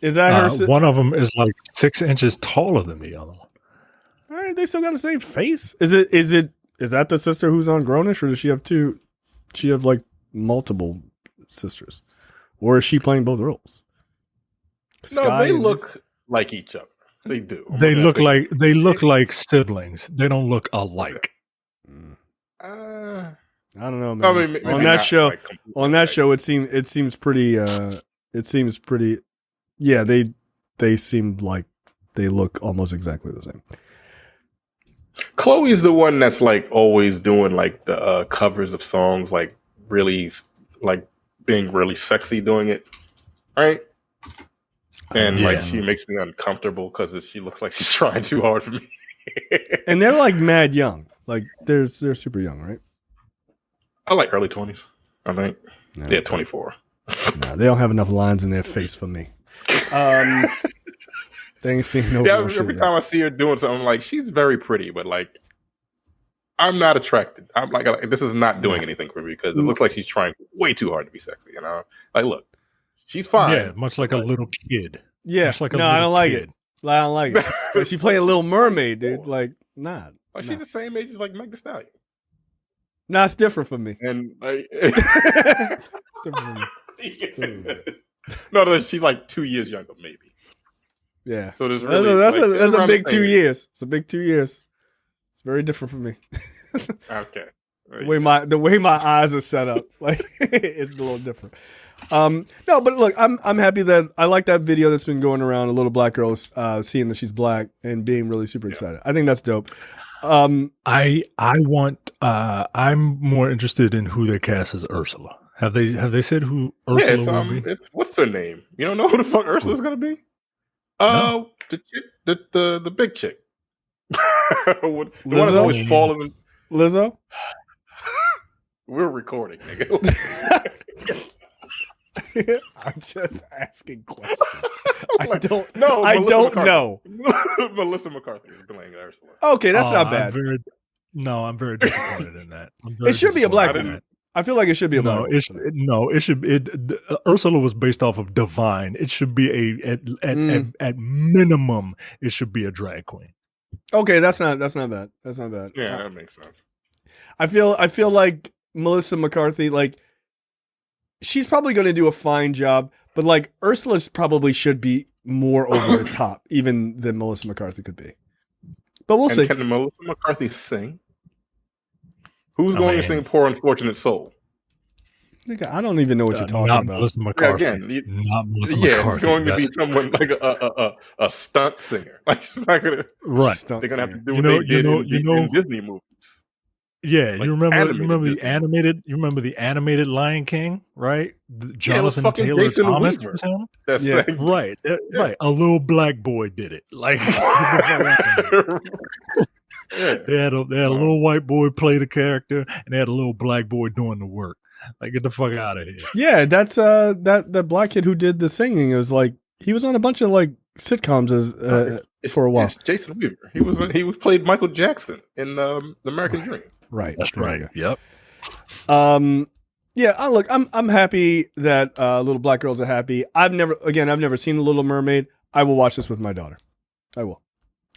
Speaker 1: Is that her?
Speaker 2: One of them is like 6 inches taller than the other one.
Speaker 1: All right, they still got the same face. Is that the sister who's on Grownish, or does she have two? She have like multiple sisters, or is she playing both roles?
Speaker 3: No, they look like each other. They do.
Speaker 2: They look like siblings. They don't look alike.
Speaker 1: I don't know, man. I mean, on that show, it seems pretty. Yeah, they seem like they look almost exactly the same.
Speaker 3: Chloe's the one that's like always doing like the covers of songs, like really, like being really sexy doing it, right? And like she makes me uncomfortable because she looks like she's trying too hard for me.
Speaker 1: And they're like mad young, like they're super young, right?
Speaker 3: I like early 20s, I think. No, yeah, 24.
Speaker 1: No, they don't have enough lines in their face for me. They ain't seen no.
Speaker 3: Yeah, every time I see her doing something, I'm like, she's very pretty, but like, I'm not attracted. I'm like, this is not doing anything for me because it looks like she's trying way too hard to be sexy. You know, like, look, she's fine.
Speaker 2: Yeah, much like a little kid.
Speaker 1: Yeah,
Speaker 2: like
Speaker 1: I don't like it. I don't like it. But she playing Little Mermaid, dude. Like, nah.
Speaker 3: Like, she's the same age as like Meg Thee Stallion.
Speaker 1: No, it's different for me.
Speaker 3: And like,
Speaker 1: it's different for me.
Speaker 3: No, she's like 2 years younger, maybe.
Speaker 1: Yeah.
Speaker 3: So there's really
Speaker 1: that's a big 2 years. It's a big 2 years. It's very different for me.
Speaker 3: Okay.
Speaker 1: The way my eyes are set up, like it's a little different. No, but look, I'm happy that I like that video that's been going around. A little black girl seeing that she's black and being really super excited. I think that's dope.
Speaker 2: I'm more interested in who they cast as Ursula. Have they said who Ursula will be?
Speaker 3: What's her name? You don't know who the fuck Ursula's gonna be? Oh, no. The chick, the big chick. The one that's always falling.
Speaker 1: Lizzo?
Speaker 3: We're recording, nigga.
Speaker 1: I'm just asking questions. I don't know.
Speaker 3: Melissa McCarthy is playing Ursula.
Speaker 1: Okay, that's not bad.
Speaker 2: I'm very disappointed in that.
Speaker 1: It should be a black woman. I feel like it should be a black woman.
Speaker 2: Ursula was based off of Divine. It should be at minimum, it should be a drag queen.
Speaker 1: Okay, that's not bad. That's not bad.
Speaker 3: Yeah, that makes sense.
Speaker 1: I feel like Melissa McCarthy, like, she's probably going to do a fine job, but like Ursula probably should be more over the top, even than Melissa McCarthy could be. But we'll see.
Speaker 3: Can Melissa McCarthy sing? Who's going to sing "Poor Unfortunate Soul"?
Speaker 1: Nigga, I don't even know what you're talking
Speaker 2: not
Speaker 1: about.
Speaker 2: Melissa McCarthy.
Speaker 3: Yeah, again,
Speaker 2: not Melissa
Speaker 3: yeah,
Speaker 2: McCarthy.
Speaker 3: it's going to be someone like a stunt singer. Like it's not gonna
Speaker 2: right.
Speaker 3: They're gonna have to do what they did in Disney movies.
Speaker 2: Yeah,
Speaker 3: like
Speaker 2: you remember
Speaker 3: Disney
Speaker 2: the animated? You remember the animated Lion King, right? Jonathan Taylor
Speaker 3: Jason
Speaker 2: Thomas
Speaker 3: Weaver.
Speaker 2: was him.
Speaker 3: That's
Speaker 2: Right, right. A little black boy did it. Like they had a little white boy play the character, and they had a little black boy doing the work. Like, get the fuck out of here.
Speaker 1: Yeah, that's that black kid who did the singing. It was like he was on a bunch of like sitcoms for a while.
Speaker 3: It's Jason Weaver. He played Michael Jackson in The American Dream.
Speaker 1: Right.
Speaker 2: That's right. Yep.
Speaker 1: Yeah, look, I'm happy that little black girls are happy. I've never seen The Little Mermaid. I will watch this with my daughter. I will.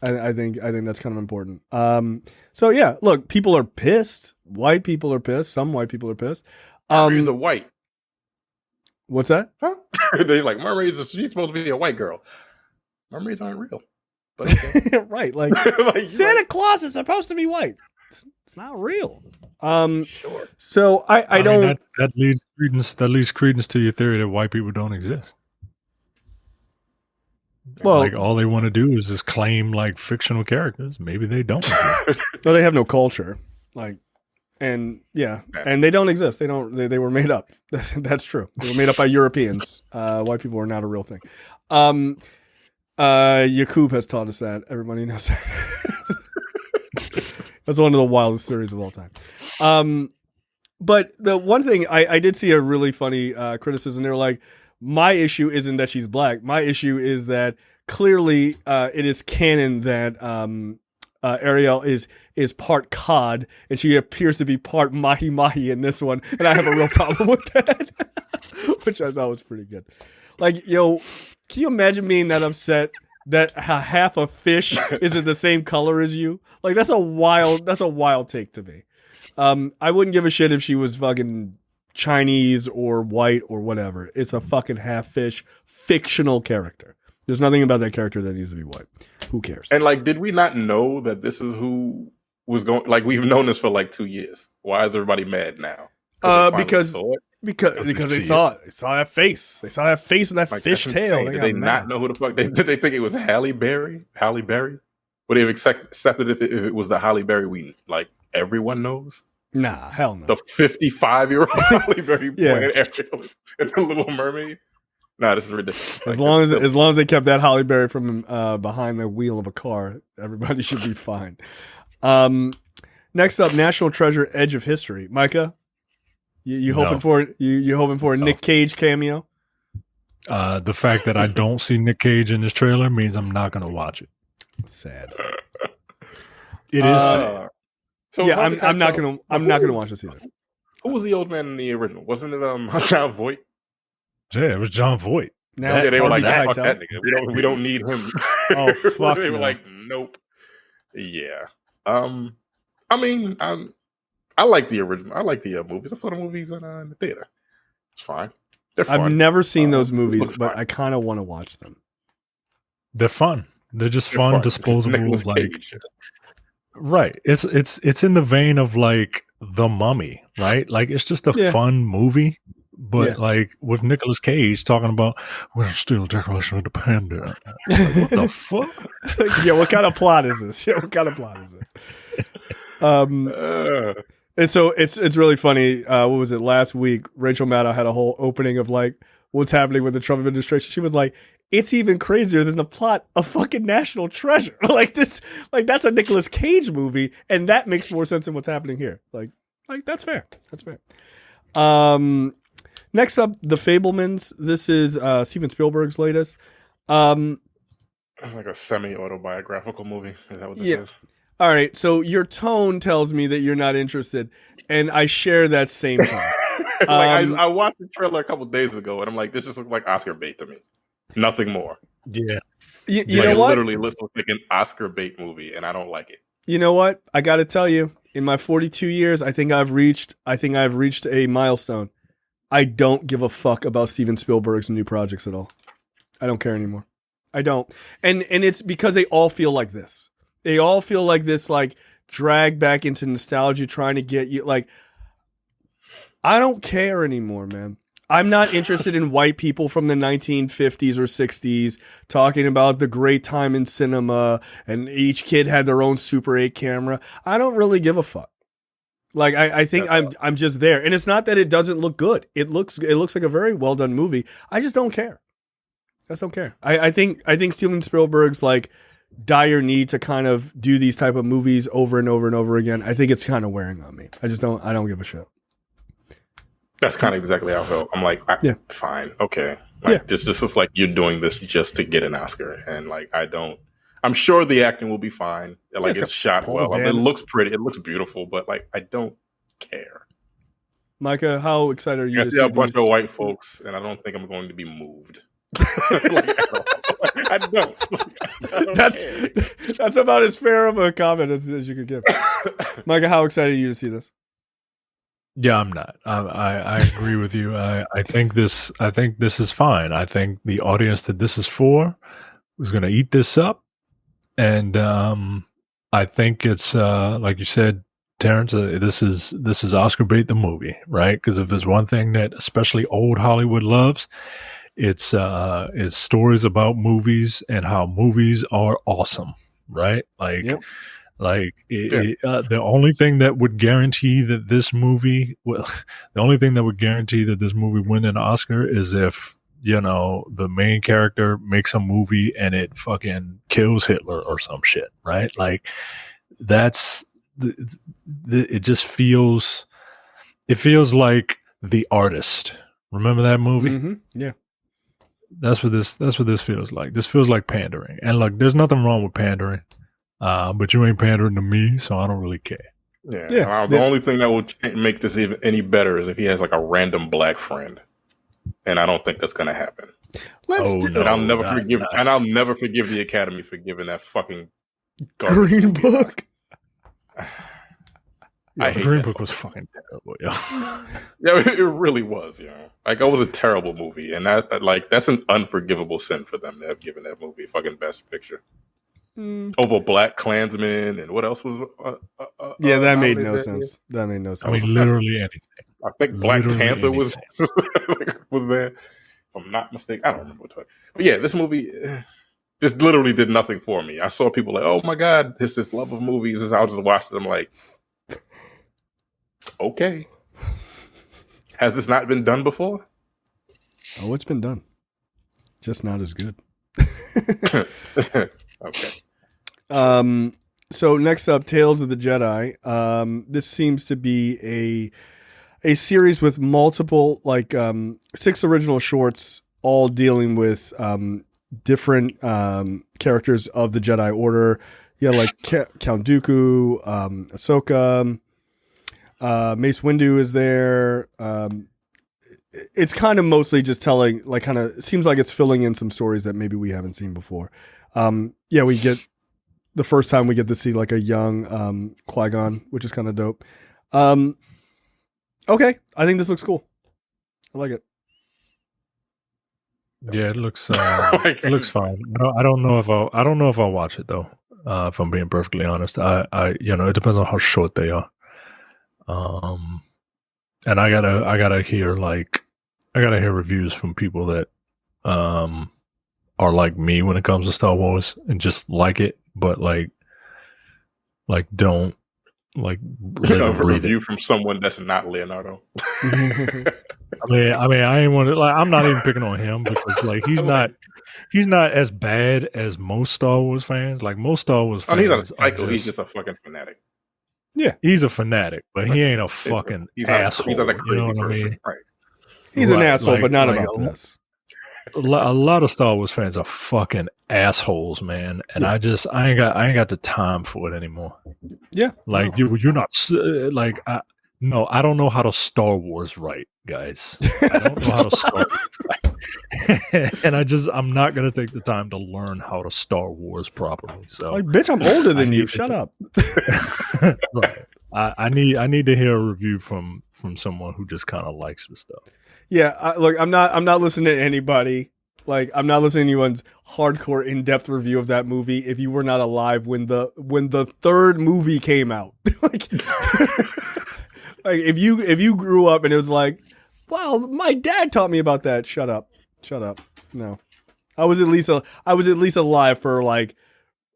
Speaker 1: I think that's kind of important. So yeah, look, people are pissed. White people are pissed. Some white people are pissed.
Speaker 3: Mermaids are white.
Speaker 1: What's that?
Speaker 3: Huh? They're like, she's supposed to be a white girl. Mermaids aren't real. But okay.
Speaker 1: Right, like Santa Claus is supposed to be white. It's not real.
Speaker 3: Sure.
Speaker 1: So I don't.
Speaker 2: Mean, that leads credence to your theory that white people don't exist. Well, like all they want to do is just claim like fictional characters. Maybe they don't.
Speaker 1: No, they have no culture. Like, and they don't exist. They don't. They were made up. That's true. They were made up by Europeans. White people are not a real thing. Yakub has taught us that. Everybody knows that. That's one of the wildest theories of all time. But the one thing I did see a really funny criticism. They were like, my issue isn't that she's black. My issue is that clearly it is canon that Ariel is part cod, and she appears to be part mahi mahi in this one, and I have a real problem with that, which I thought was pretty good. Like, yo, can you imagine being that upset that half a fish isn't the same color as you? Like, that's a wild take to me. I wouldn't give a shit if she was fucking Chinese or white or whatever. It's a fucking half fish fictional character. There's nothing about that character that needs to be white. Who cares?
Speaker 3: And like, did we not know that this is who was going? Like, we've known this for like 2 years. Why is everybody mad now?
Speaker 1: Because they saw it. They saw that face. They saw that face with that like, fish tail.
Speaker 3: Did they not know who the fuck? Did they think it was Halle Berry? Would they have accepted if it was the Halle Berry we like everyone knows?
Speaker 1: Nah, hell no.
Speaker 3: The 55-year-old Halle Berry playing Ariel in The Little Mermaid. Nah, this is ridiculous.
Speaker 1: As long as they kept that Halle Berry from behind the wheel of a car, everybody should be fine. Next up, National Treasure: Edge of History. Micah, you hoping for it? You hoping for a Nick Cage cameo?
Speaker 2: The fact that I don't see Nick Cage in this trailer means I'm not going to watch it.
Speaker 1: Sad.
Speaker 2: It is sad.
Speaker 3: So
Speaker 1: yeah, I'm not gonna watch this either.
Speaker 3: Who was the old man in the original? Wasn't it John Voight?
Speaker 2: Yeah, it was John Voight.
Speaker 3: Now they were like, fuck that nigga. We don't need him.
Speaker 1: Oh fuck.
Speaker 3: They were like, nope. Yeah. I mean, I like the original. I like the movies. I saw the movies in the theater. It's fine. They're fun.
Speaker 1: I've never seen those movies, but I kind of want to watch them.
Speaker 2: They're fun. They're just fun, disposable. Like, right. It's in the vein of like The Mummy, right? Like, it's just a fun movie, but like with Nicolas Cage talking about we're still Declaration of Independence. Like, what the fuck?
Speaker 1: Yeah, what kind of plot is this? Yeah, what kind of plot is it? And so it's really funny. What was it last week? Rachel Maddow had a whole opening of like what's happening with the Trump administration. She was like, it's even crazier than the plot of fucking National Treasure. Like this, like that's a Nicolas Cage movie, and that makes more sense than what's happening here. Like that's fair. That's fair. Next up, The Fabelmans. This is Steven Spielberg's latest.
Speaker 3: It's like a semi-autobiographical movie. Is that what this is?
Speaker 1: All right. So your tone tells me that you're not interested, and I share that same tone.
Speaker 3: I watched the trailer a couple days ago, and I'm like, this just looks like Oscar bait to me. Nothing more.
Speaker 2: Yeah.
Speaker 1: You know what?
Speaker 3: Literally looks like an Oscar bait movie, and I don't like it.
Speaker 1: You know what? I got to tell you, in my 42 years, I think I've reached a milestone. I don't give a fuck about Steven Spielberg's new projects at all. I don't care anymore. I don't. And it's because they all feel like this. They all feel like this, like dragged back into nostalgia, trying to get you like. I don't care anymore, man. I'm not interested in white people from the 1950s or 60s talking about the great time in cinema and each kid had their own Super 8 camera. I don't really give a fuck. Like I think I'm just there. And it's not that it doesn't look good. It looks like a very well done movie. I just don't care. I just don't care. I think Steven Spielberg's like dire need to kind of do these type of movies over and over and over again. I think it's kind of wearing on me. I don't give a shit.
Speaker 3: That's kind of exactly how I felt. I'm like, fine, okay. Like, this is like you're doing this just to get an Oscar, and like I'm sure the acting will be fine. Like it's shot well. I mean, it looks pretty. It looks beautiful, but like I don't care.
Speaker 1: Micah, how excited are you to see
Speaker 3: a bunch of white folks, and I don't think I'm going to be moved. I don't.
Speaker 1: That's about as fair of a comment as you could give. Micah, how excited are you to see this?
Speaker 2: Yeah, I'm not. I agree with you. I think this is fine. I think the audience that this is for is going to eat this up, and I think it's like you said, Terrence. This is Oscar bait the movie, right? Because if there's one thing that especially old Hollywood loves, it's stories about movies and how movies are awesome, right? Like. Yep. The only thing that would guarantee that this movie win an Oscar is if, you know, the main character makes a movie and it fucking kills Hitler or some shit, right? Like that's it just feels like The Artist. Remember that movie?
Speaker 1: Mm-hmm. Yeah.
Speaker 2: That's what this feels like. This feels like pandering. And look, there's nothing wrong with pandering. But you ain't pandering to me, so I don't really care.
Speaker 3: Yeah. The only thing that would make this even any better is if he has like a random black friend, and I don't think that's going to happen. I'll never forgive the Academy for giving that fucking
Speaker 1: Green Book.
Speaker 2: Green Book was fucking terrible, yo.
Speaker 3: Yeah, it really was, you know. Like, it was a terrible movie, and that's an unforgivable sin for them to have given that movie fucking Best Picture. Over Black Klansman and what else was?
Speaker 1: That made no sense. That made no sense.
Speaker 2: I mean, literally anything.
Speaker 3: I think Black Panther was there. If I'm not mistaken, I don't remember what time. But yeah, this movie just literally did nothing for me. I saw people like, "Oh my god, this love of movies." As I was just watching, I'm like, okay, has this not been done before?
Speaker 1: Oh, it's been done, just not as good.
Speaker 3: Okay.
Speaker 1: So next up, Tales of the Jedi. This seems to be a series with multiple, 6 original shorts, all dealing with different characters of the Jedi Order. Yeah, like Count Dooku, Ahsoka, Mace Windu is there. It's kind of mostly just telling, it seems like it's filling in some stories that maybe we haven't seen before. We get the first time we get to see like a young Qui-Gon, which is kind of dope. Okay, I think this looks cool. I like it.
Speaker 2: Yeah, it looks it looks fine. No, I don't know if I'll watch it though. If I'm being perfectly honest, I it depends on how short they are. And I gotta hear reviews from people that are like me when it comes to Star Wars and just like it, but don't
Speaker 3: a review from someone that's not Leonardo.
Speaker 2: I mean, I ain't want to I'm not even picking on him because he's not as bad as most Star Wars fans. Like most Star Wars fans,
Speaker 3: he's not a psycho. He's just a fucking fanatic.
Speaker 2: Yeah, he's a fanatic, but he ain't a fucking asshole.
Speaker 3: He's not a crazy person. I mean?
Speaker 1: Right. He's an asshole, but not about this.
Speaker 2: A lot of Star Wars fans are fucking assholes, man, and I ain't got the time for it anymore.
Speaker 1: Yeah,
Speaker 2: you're not I don't know how to Star Wars right, guys. I don't know how to Star Wars right. And I'm not gonna take the time to learn how to Star Wars properly. So,
Speaker 1: bitch, I'm older than you. Shut up.
Speaker 2: Right. I need to hear a review from someone who just kind of likes the stuff.
Speaker 1: Yeah, look, I'm not listening to anybody. Like, I'm not listening to anyone's hardcore in-depth review of that movie if you were not alive when the third movie came out. Like, like if you grew up and it was like, wow, my dad taught me about that. Shut up. No, I was at least alive for like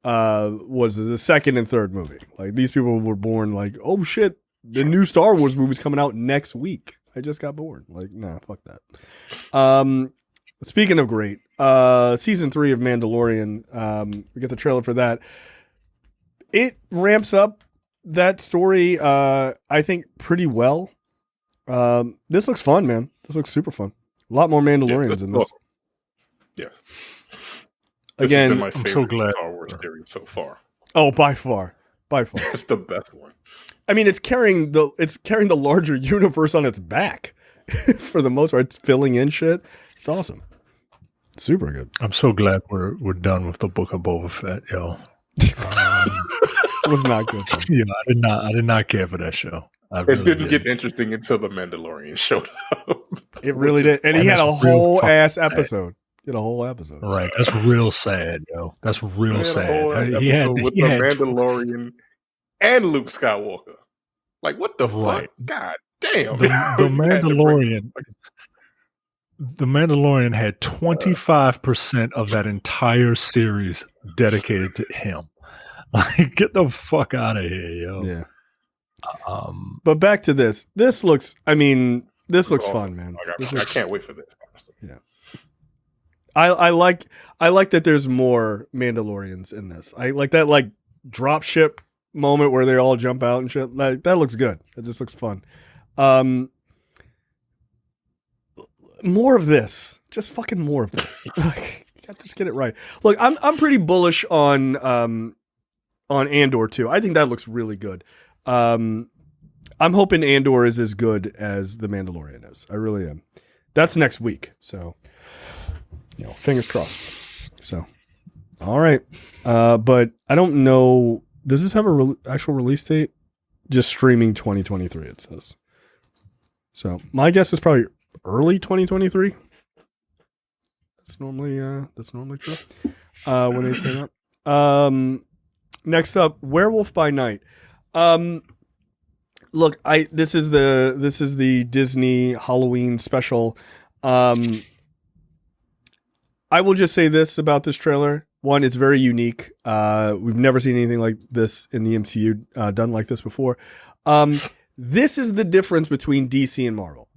Speaker 1: was it the second and third movie. Like, these people were born like, oh shit, the new Star Wars movie's coming out next week. I just got born. Like, nah, fuck that. Speaking of great, season 3 of Mandalorian, we get the trailer for that. It ramps up that story, I think, pretty well. This looks fun, man. This looks super fun. A lot more Mandalorians in this.
Speaker 3: Yes.
Speaker 1: Again,
Speaker 3: this has been my favorite Star Wars series so far.
Speaker 1: Oh, by far.
Speaker 3: It's the best one.
Speaker 1: I mean, it's carrying the larger universe on its back for the most part. It's filling in shit. It's awesome. It's super good.
Speaker 2: I'm so glad we're done with the Book of Boba Fett, yo.
Speaker 1: It was not good.
Speaker 2: Yeah, I did not care for that show.
Speaker 3: It didn't get interesting until the Mandalorian showed up.
Speaker 1: It really did, and he had a whole ass episode. He had a whole episode.
Speaker 2: Right, that's real sad, yo. That's real sad.
Speaker 3: He had the Mandalorian and Luke Skywalker. Like, what the fuck? God damn.
Speaker 2: The Mandalorian. The Mandalorian had 25% of that entire series dedicated to him. Like, get the fuck out of here, yo.
Speaker 1: Yeah. But back to this. This looks fun, man.
Speaker 3: I can't wait for this. Honestly.
Speaker 1: Yeah. I like that there's more Mandalorians in this. I like that, like, drop ship moment where they all jump out and shit. Like, that looks good. It just looks fun. More of this. Just fucking more of this. Just get it right. Look, I'm pretty bullish on Andor too. I think that looks really good. I'm hoping Andor is as good as The Mandalorian is. I really am. That's next week, so fingers crossed. So, all right, but I don't know. Does this have a actual release date? Just streaming 2023. It says. So my guess is probably early 2023. That's normally true. When they say that. Next up, Werewolf by Night. Look, this is the Disney Halloween special. I will just say this about this trailer. One, it's very unique. We've never seen anything like this in the MCU done like this before. This is the difference between DC and Marvel.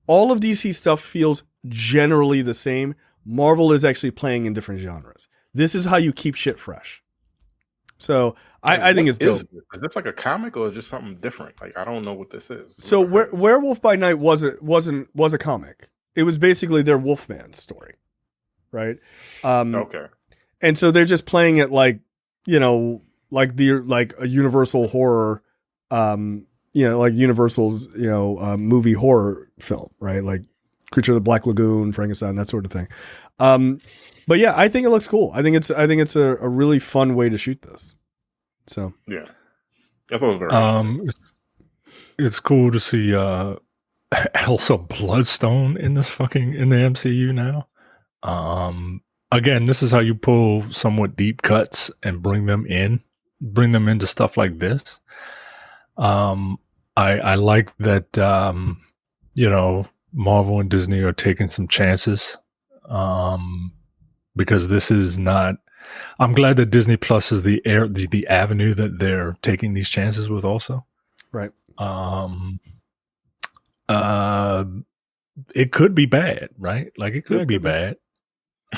Speaker 1: All of DC stuff feels generally the same. Marvel is actually playing in different genres. This is how you keep shit fresh. So I think it's dope.
Speaker 3: Is this like a comic or is this something different? Like, I don't know what this is.
Speaker 1: So Werewolf by Night was a comic. It was basically their Wolfman story, right?
Speaker 3: Okay.
Speaker 1: And so they're just playing it like a Universal horror, like Universal's movie horror film, right? Like Creature of the Black Lagoon, Frankenstein, that sort of thing. But yeah, I think it looks cool. I think it's a really fun way to shoot this. So
Speaker 3: yeah, I thought it was very interesting.
Speaker 2: It's cool to see Elsa Bloodstone in the MCU now. Again, this is how you pull somewhat deep cuts and bring them into stuff like this. I like that Marvel and Disney are taking some chances. Because this is not. I'm glad that Disney Plus is the avenue that they're taking these chances with also.
Speaker 1: Right.
Speaker 2: It could be bad, right? Like, it could be bad.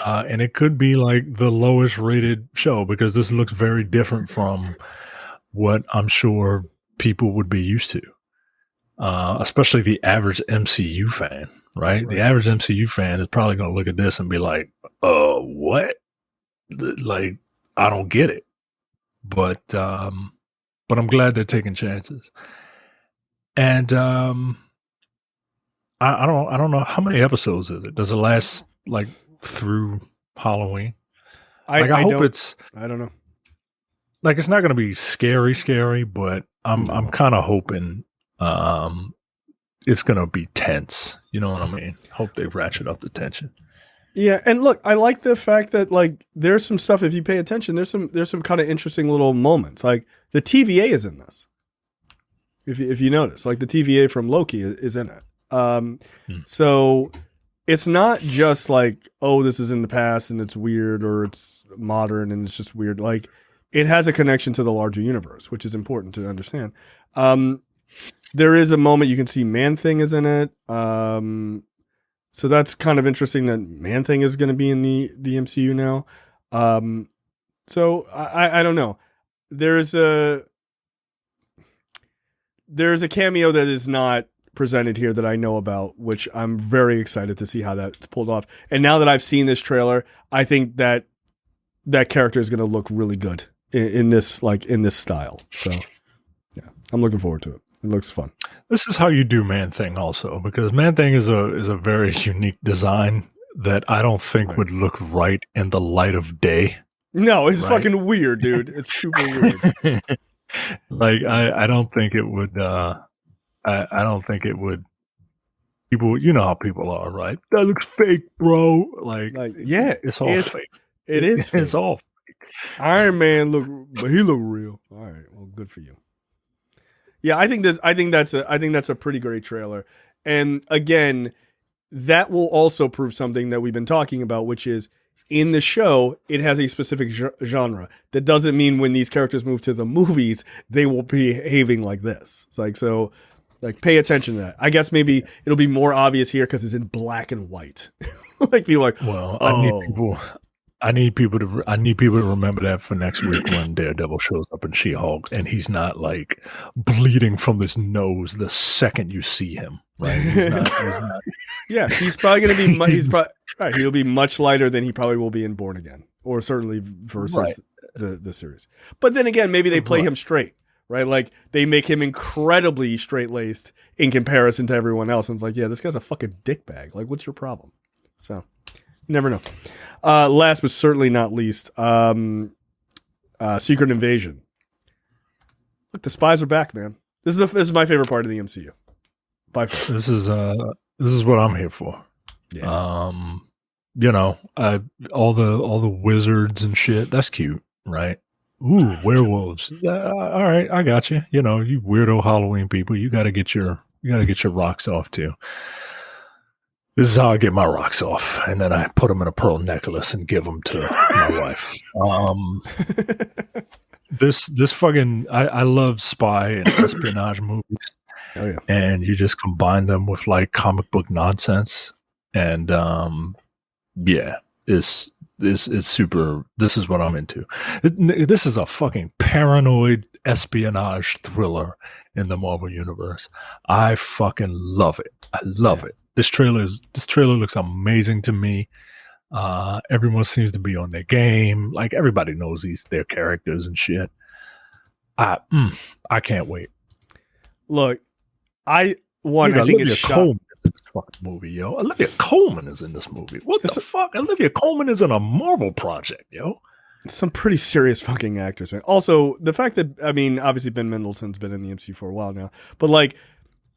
Speaker 2: And it could be like the lowest rated show because this looks very different from what I'm sure people would be used to. Especially the average MCU fan, right? The average MCU fan is probably going to look at this and be like, what? Like, I don't get it. But I'm glad they're taking chances. And I don't know how many episodes is it? Does it last like through Halloween? I hope it's.
Speaker 1: I don't know.
Speaker 2: Like, it's not going to be scary, but I'm kind of hoping it's going to be tense. You know what I mean? Hope they ratchet up the tension.
Speaker 1: Yeah, and look, I like the fact that like there's some stuff. If you pay attention, there's some kind of interesting little moments. Like the TVA is in this. If you notice, like the TVA from Loki is in it. So it's not just like, oh, this is in the past and it's weird, or it's modern and it's just weird. Like it has a connection to the larger universe, which is important to understand. There is a moment you can see Man-Thing is in it. So that's kind of interesting that Man-Thing is going to be in the MCU now. So I don't know. There's a cameo that is not presented here that I know about, which I'm very excited to see how that's pulled off. And now that I've seen this trailer, I think that character is going to look really good in this style. So yeah, I'm looking forward to it. It looks fun.
Speaker 2: This is how you do Man-Thing also, because Man-Thing is a very unique design that I don't think would look right in the light of day.
Speaker 1: No, it's fucking weird, dude. It's super weird.
Speaker 2: Like I don't think it would. I don't think it would. People, you know how people are, right? That looks fake, bro. Like
Speaker 1: yeah,
Speaker 2: it's all fake.
Speaker 1: It is. Fake.
Speaker 2: It's all fake.
Speaker 1: Iron Man but he look real. All right, well, good for you. Yeah, I think that's a pretty great trailer. And again, that will also prove something that we've been talking about, which is in the show, it has a specific genre. That doesn't mean when these characters move to the movies, they will be behaving like this. It's like, so like pay attention to that. I guess maybe it'll be more obvious here because it's in black and white. Like people like,
Speaker 2: well, I need people to remember that for next week when Daredevil shows up in She-Hulk and he's not like bleeding from his nose the second you see him. Right? He's not.
Speaker 1: Yeah, he's probably going to be. He'll be much lighter than he probably will be in Born Again, or certainly versus the series. But then again, maybe they play him straight, right? Like they make him incredibly straight laced in comparison to everyone else, and it's like, yeah, this guy's a fucking dickbag. Like, what's your problem? So, you never know. Last but certainly not least, Secret Invasion. Look, the spies are back, man. This is my favorite part of the MCU. By far.
Speaker 2: This is what I'm here for.
Speaker 1: Yeah.
Speaker 2: You know, all the wizards and shit. That's cute, right? Ooh, werewolves. All right, I got you. You know, you weirdo Halloween people. You got to get your rocks off too. This is how I get my rocks off, and then I put them in a pearl necklace and give them to my wife. This fucking I love spy and espionage movies.
Speaker 1: Oh yeah,
Speaker 2: and you just combine them with like comic book nonsense, and this is super. This is what I'm into. This is a fucking paranoid espionage thriller in the Marvel universe. I fucking love it. I love it. This trailer looks amazing to me. Everyone seems to be on their game. Like everybody knows their characters and shit. I can't wait.
Speaker 1: Look, I think it's
Speaker 2: Coleman in this fucking movie, yo. Olivia Coleman is in this movie. What the fuck? Olivia Coleman is in a Marvel project, yo.
Speaker 1: Some pretty serious fucking actors, man. Also, the fact that obviously Ben Mendelsohn's been in the MCU for a while now, but like,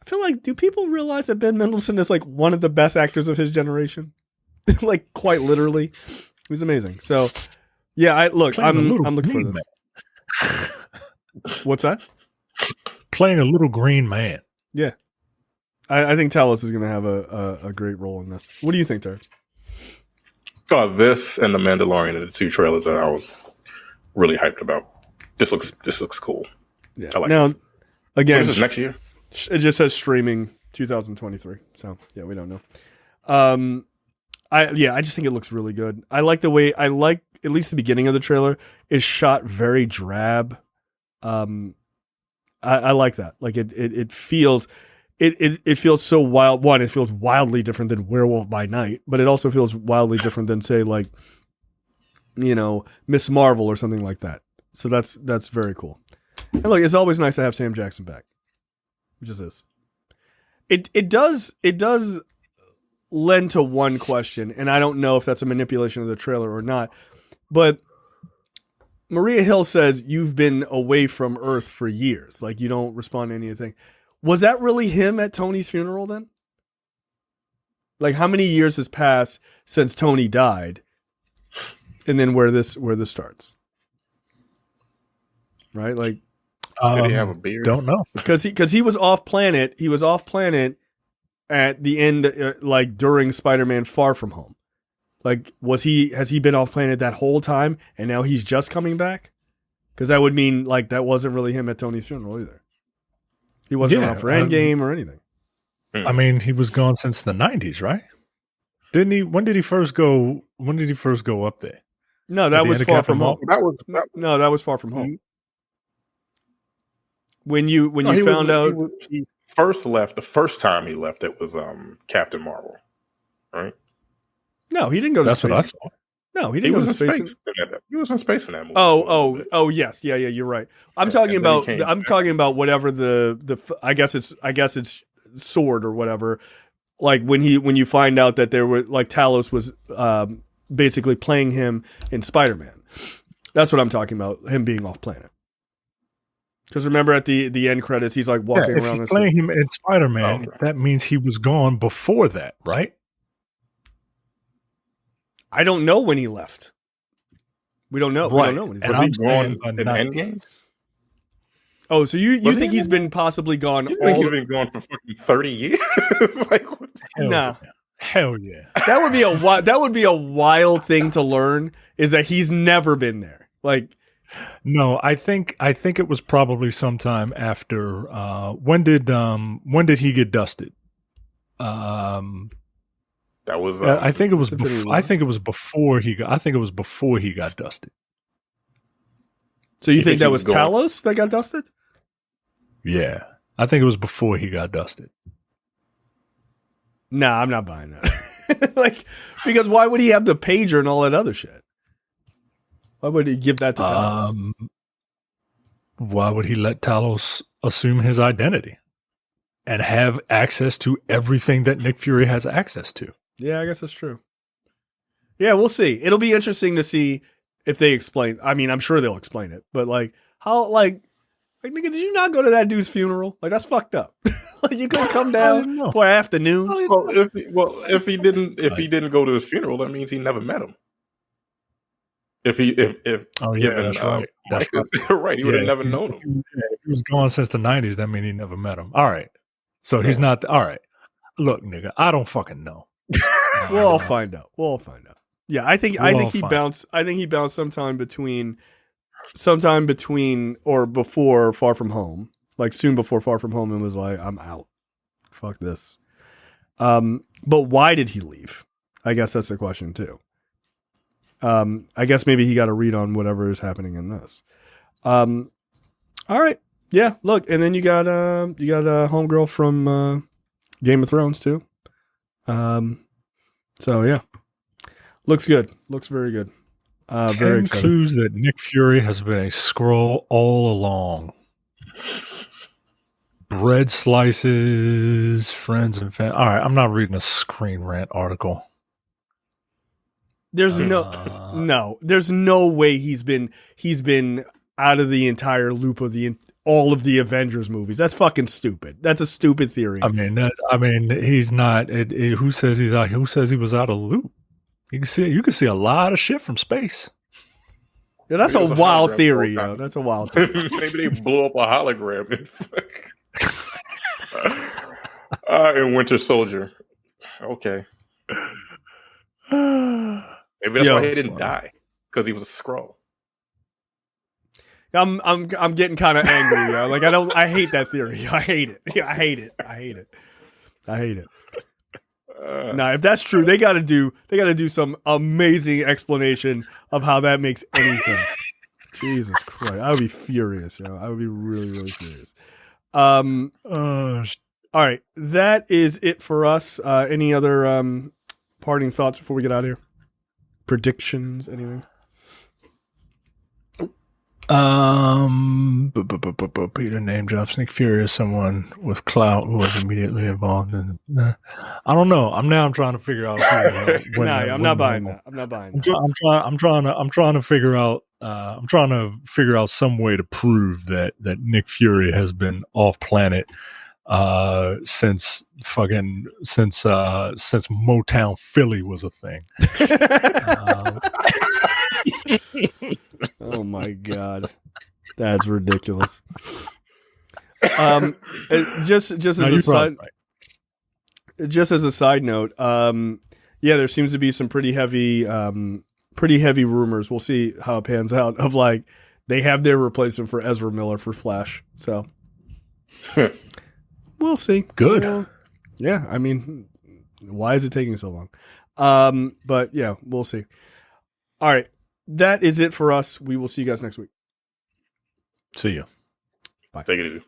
Speaker 1: I feel like, do people realize that Ben Mendelsohn is like one of the best actors of his generation? Like quite literally, he's amazing. So, yeah, I'm looking for this. What's that?
Speaker 2: Playing a little green man.
Speaker 1: Yeah, I think Talos is going to have a great role in this. What do you think, Terry?
Speaker 3: This and The Mandalorian are the two trailers that I was really hyped about. This looks cool.
Speaker 1: Yeah.
Speaker 3: I like
Speaker 1: now,
Speaker 3: this.
Speaker 1: Again,
Speaker 3: this is next year.
Speaker 1: It just says streaming 2023. So yeah, we don't know. I just think it looks really good. I like the way at least the beginning of the trailer is shot very drab. I like that. Like it feels so wild. One, it feels wildly different than Werewolf by Night, but it also feels wildly different than say like, you know, Miss Marvel or something like that. So that's very cool. And look, it's always nice to have Sam Jackson back. It just is. It does lend to one question, and I don't know if that's a manipulation of the trailer or not, but Maria Hill says you've been away from Earth for years. Like you don't respond to anything. Was that really him at Tony's funeral then? Like, how many years has passed since Tony died, and then where this starts, right? Like,
Speaker 3: did he have a beard?
Speaker 2: Don't know,
Speaker 1: because he was off planet. He was off planet at the end, like during Spider-Man: Far From Home. Like, has he been off planet that whole time, and now he's just coming back? Because that would mean like that wasn't really him at Tony's funeral either. He wasn't around for Endgame or anything.
Speaker 2: I mean, he was gone since the 90s, right? Didn't he? When did he first go up there?
Speaker 1: No, that was Far From Home.
Speaker 3: That
Speaker 1: was Far From Home. When you found out
Speaker 3: he first left, the first time he left, it was Captain Marvel, right?
Speaker 1: No, he didn't go to space.
Speaker 2: That's what I thought.
Speaker 1: No, he didn't go to space.
Speaker 3: He was in space in that movie.
Speaker 1: Oh, yes, yeah, you're right. I'm talking about whatever the I guess it's sword or whatever. Like when you find out that there were like Talos was basically playing him in Spider-Man. That's what I'm talking about. Him being off planet. Because remember at the end credits, he's like walking around.
Speaker 2: If he's playing him in Spider-Man, that means he was gone before that, right?
Speaker 1: I don't know when he left. We don't know.
Speaker 2: Right.
Speaker 1: We don't know when he's left.
Speaker 3: Was he gone in Endgame?
Speaker 1: Oh, so you think he's been possibly gone?
Speaker 3: You think he's been gone for fucking 30 years? Like, what?
Speaker 1: Nah.
Speaker 2: Hell yeah.
Speaker 1: That would be a wild thing to learn, is that he's never been there. Like,
Speaker 2: no, I think it was probably sometime after. When did he get dusted?
Speaker 3: That was.
Speaker 2: I think it was. I think it was before he got. I think it was before he got dusted.
Speaker 1: So you think that was Talos that got dusted?
Speaker 2: Yeah, I think it was before he got dusted.
Speaker 1: Nah, I'm not buying that. Like, because why would he have the pager and all that other shit? Why would he give that to Talos?
Speaker 2: Why would he let Talos assume his identity and have access to everything that Nick Fury has access to?
Speaker 1: Yeah, I guess that's true. Yeah, we'll see. It'll be interesting to see if they explain. I mean, I'm sure they'll explain it, but like how, like nigga, did you not go to that dude's funeral? Like, that's fucked up. Like, you couldn't come down for afternoon.
Speaker 3: If he didn't go to his funeral, that means he never met him. That's right. That's right. He would have never known him.
Speaker 2: If he was gone since the 90s, that means he never met him. All right. So he's not. All right. Look, nigga, I don't fucking know.
Speaker 1: We'll all find out. Yeah, I think he bounced. I think he bounced sometime between or before Far From Home, like soon before Far From Home, and was like, I'm out. Fuck this. But why did he leave? I guess that's the question too. I guess maybe he got a read on whatever is happening in this. All right. Yeah, look, and then you got a homegirl from Game of Thrones too. So yeah. Looks good. Looks very good. Very
Speaker 2: 10 clues that Nick Fury has been a Skrull all along. Bread slices, friends and family. All right, I'm not reading a Screen Rant article.
Speaker 1: There's there's no way he's been out of the entire loop of all of the Avengers movies. That's fucking stupid. That's a stupid theory.
Speaker 2: I mean, he's not. Who says he's out? Who says he was out of the loop? You can see a lot of shit from space.
Speaker 1: Yeah, that's a wild theory, yo. That's a wild theory.
Speaker 3: Maybe they blew up a hologram in Winter Soldier. Okay. Maybe that's why he didn't die, because he was a Skrull.
Speaker 1: I'm getting kind of angry, yo. Like, I hate that theory. I hate it. Yeah, I hate it. Nah, if that's true, they gotta do some amazing explanation of how that makes any sense. Jesus Christ, I would be furious, yo. I would be really, really furious. All right, that is it for us. Any other parting thoughts before we get out of here? Predictions, anything?
Speaker 2: Peter name drops Nick Fury as someone with clout who was immediately involved in. I don't know. I'm trying to figure out.
Speaker 1: I'm not buying that.
Speaker 2: I'm trying to figure out. I'm trying to figure out some way to prove that Nick Fury has been off planet since Motown Philly was a thing.
Speaker 1: Oh my God, that's ridiculous. Just as a side, just as a side note, yeah, there seems to be some pretty heavy rumors. We'll see how it pans out. Of like they have their replacement for Ezra Miller for Flash, so we'll see.
Speaker 2: Good.
Speaker 1: Yeah, I mean, why is it taking so long? But yeah, we'll see. All right, that is it for us. We will see you guys next week.
Speaker 2: See you.
Speaker 1: Bye.
Speaker 3: Take it easy.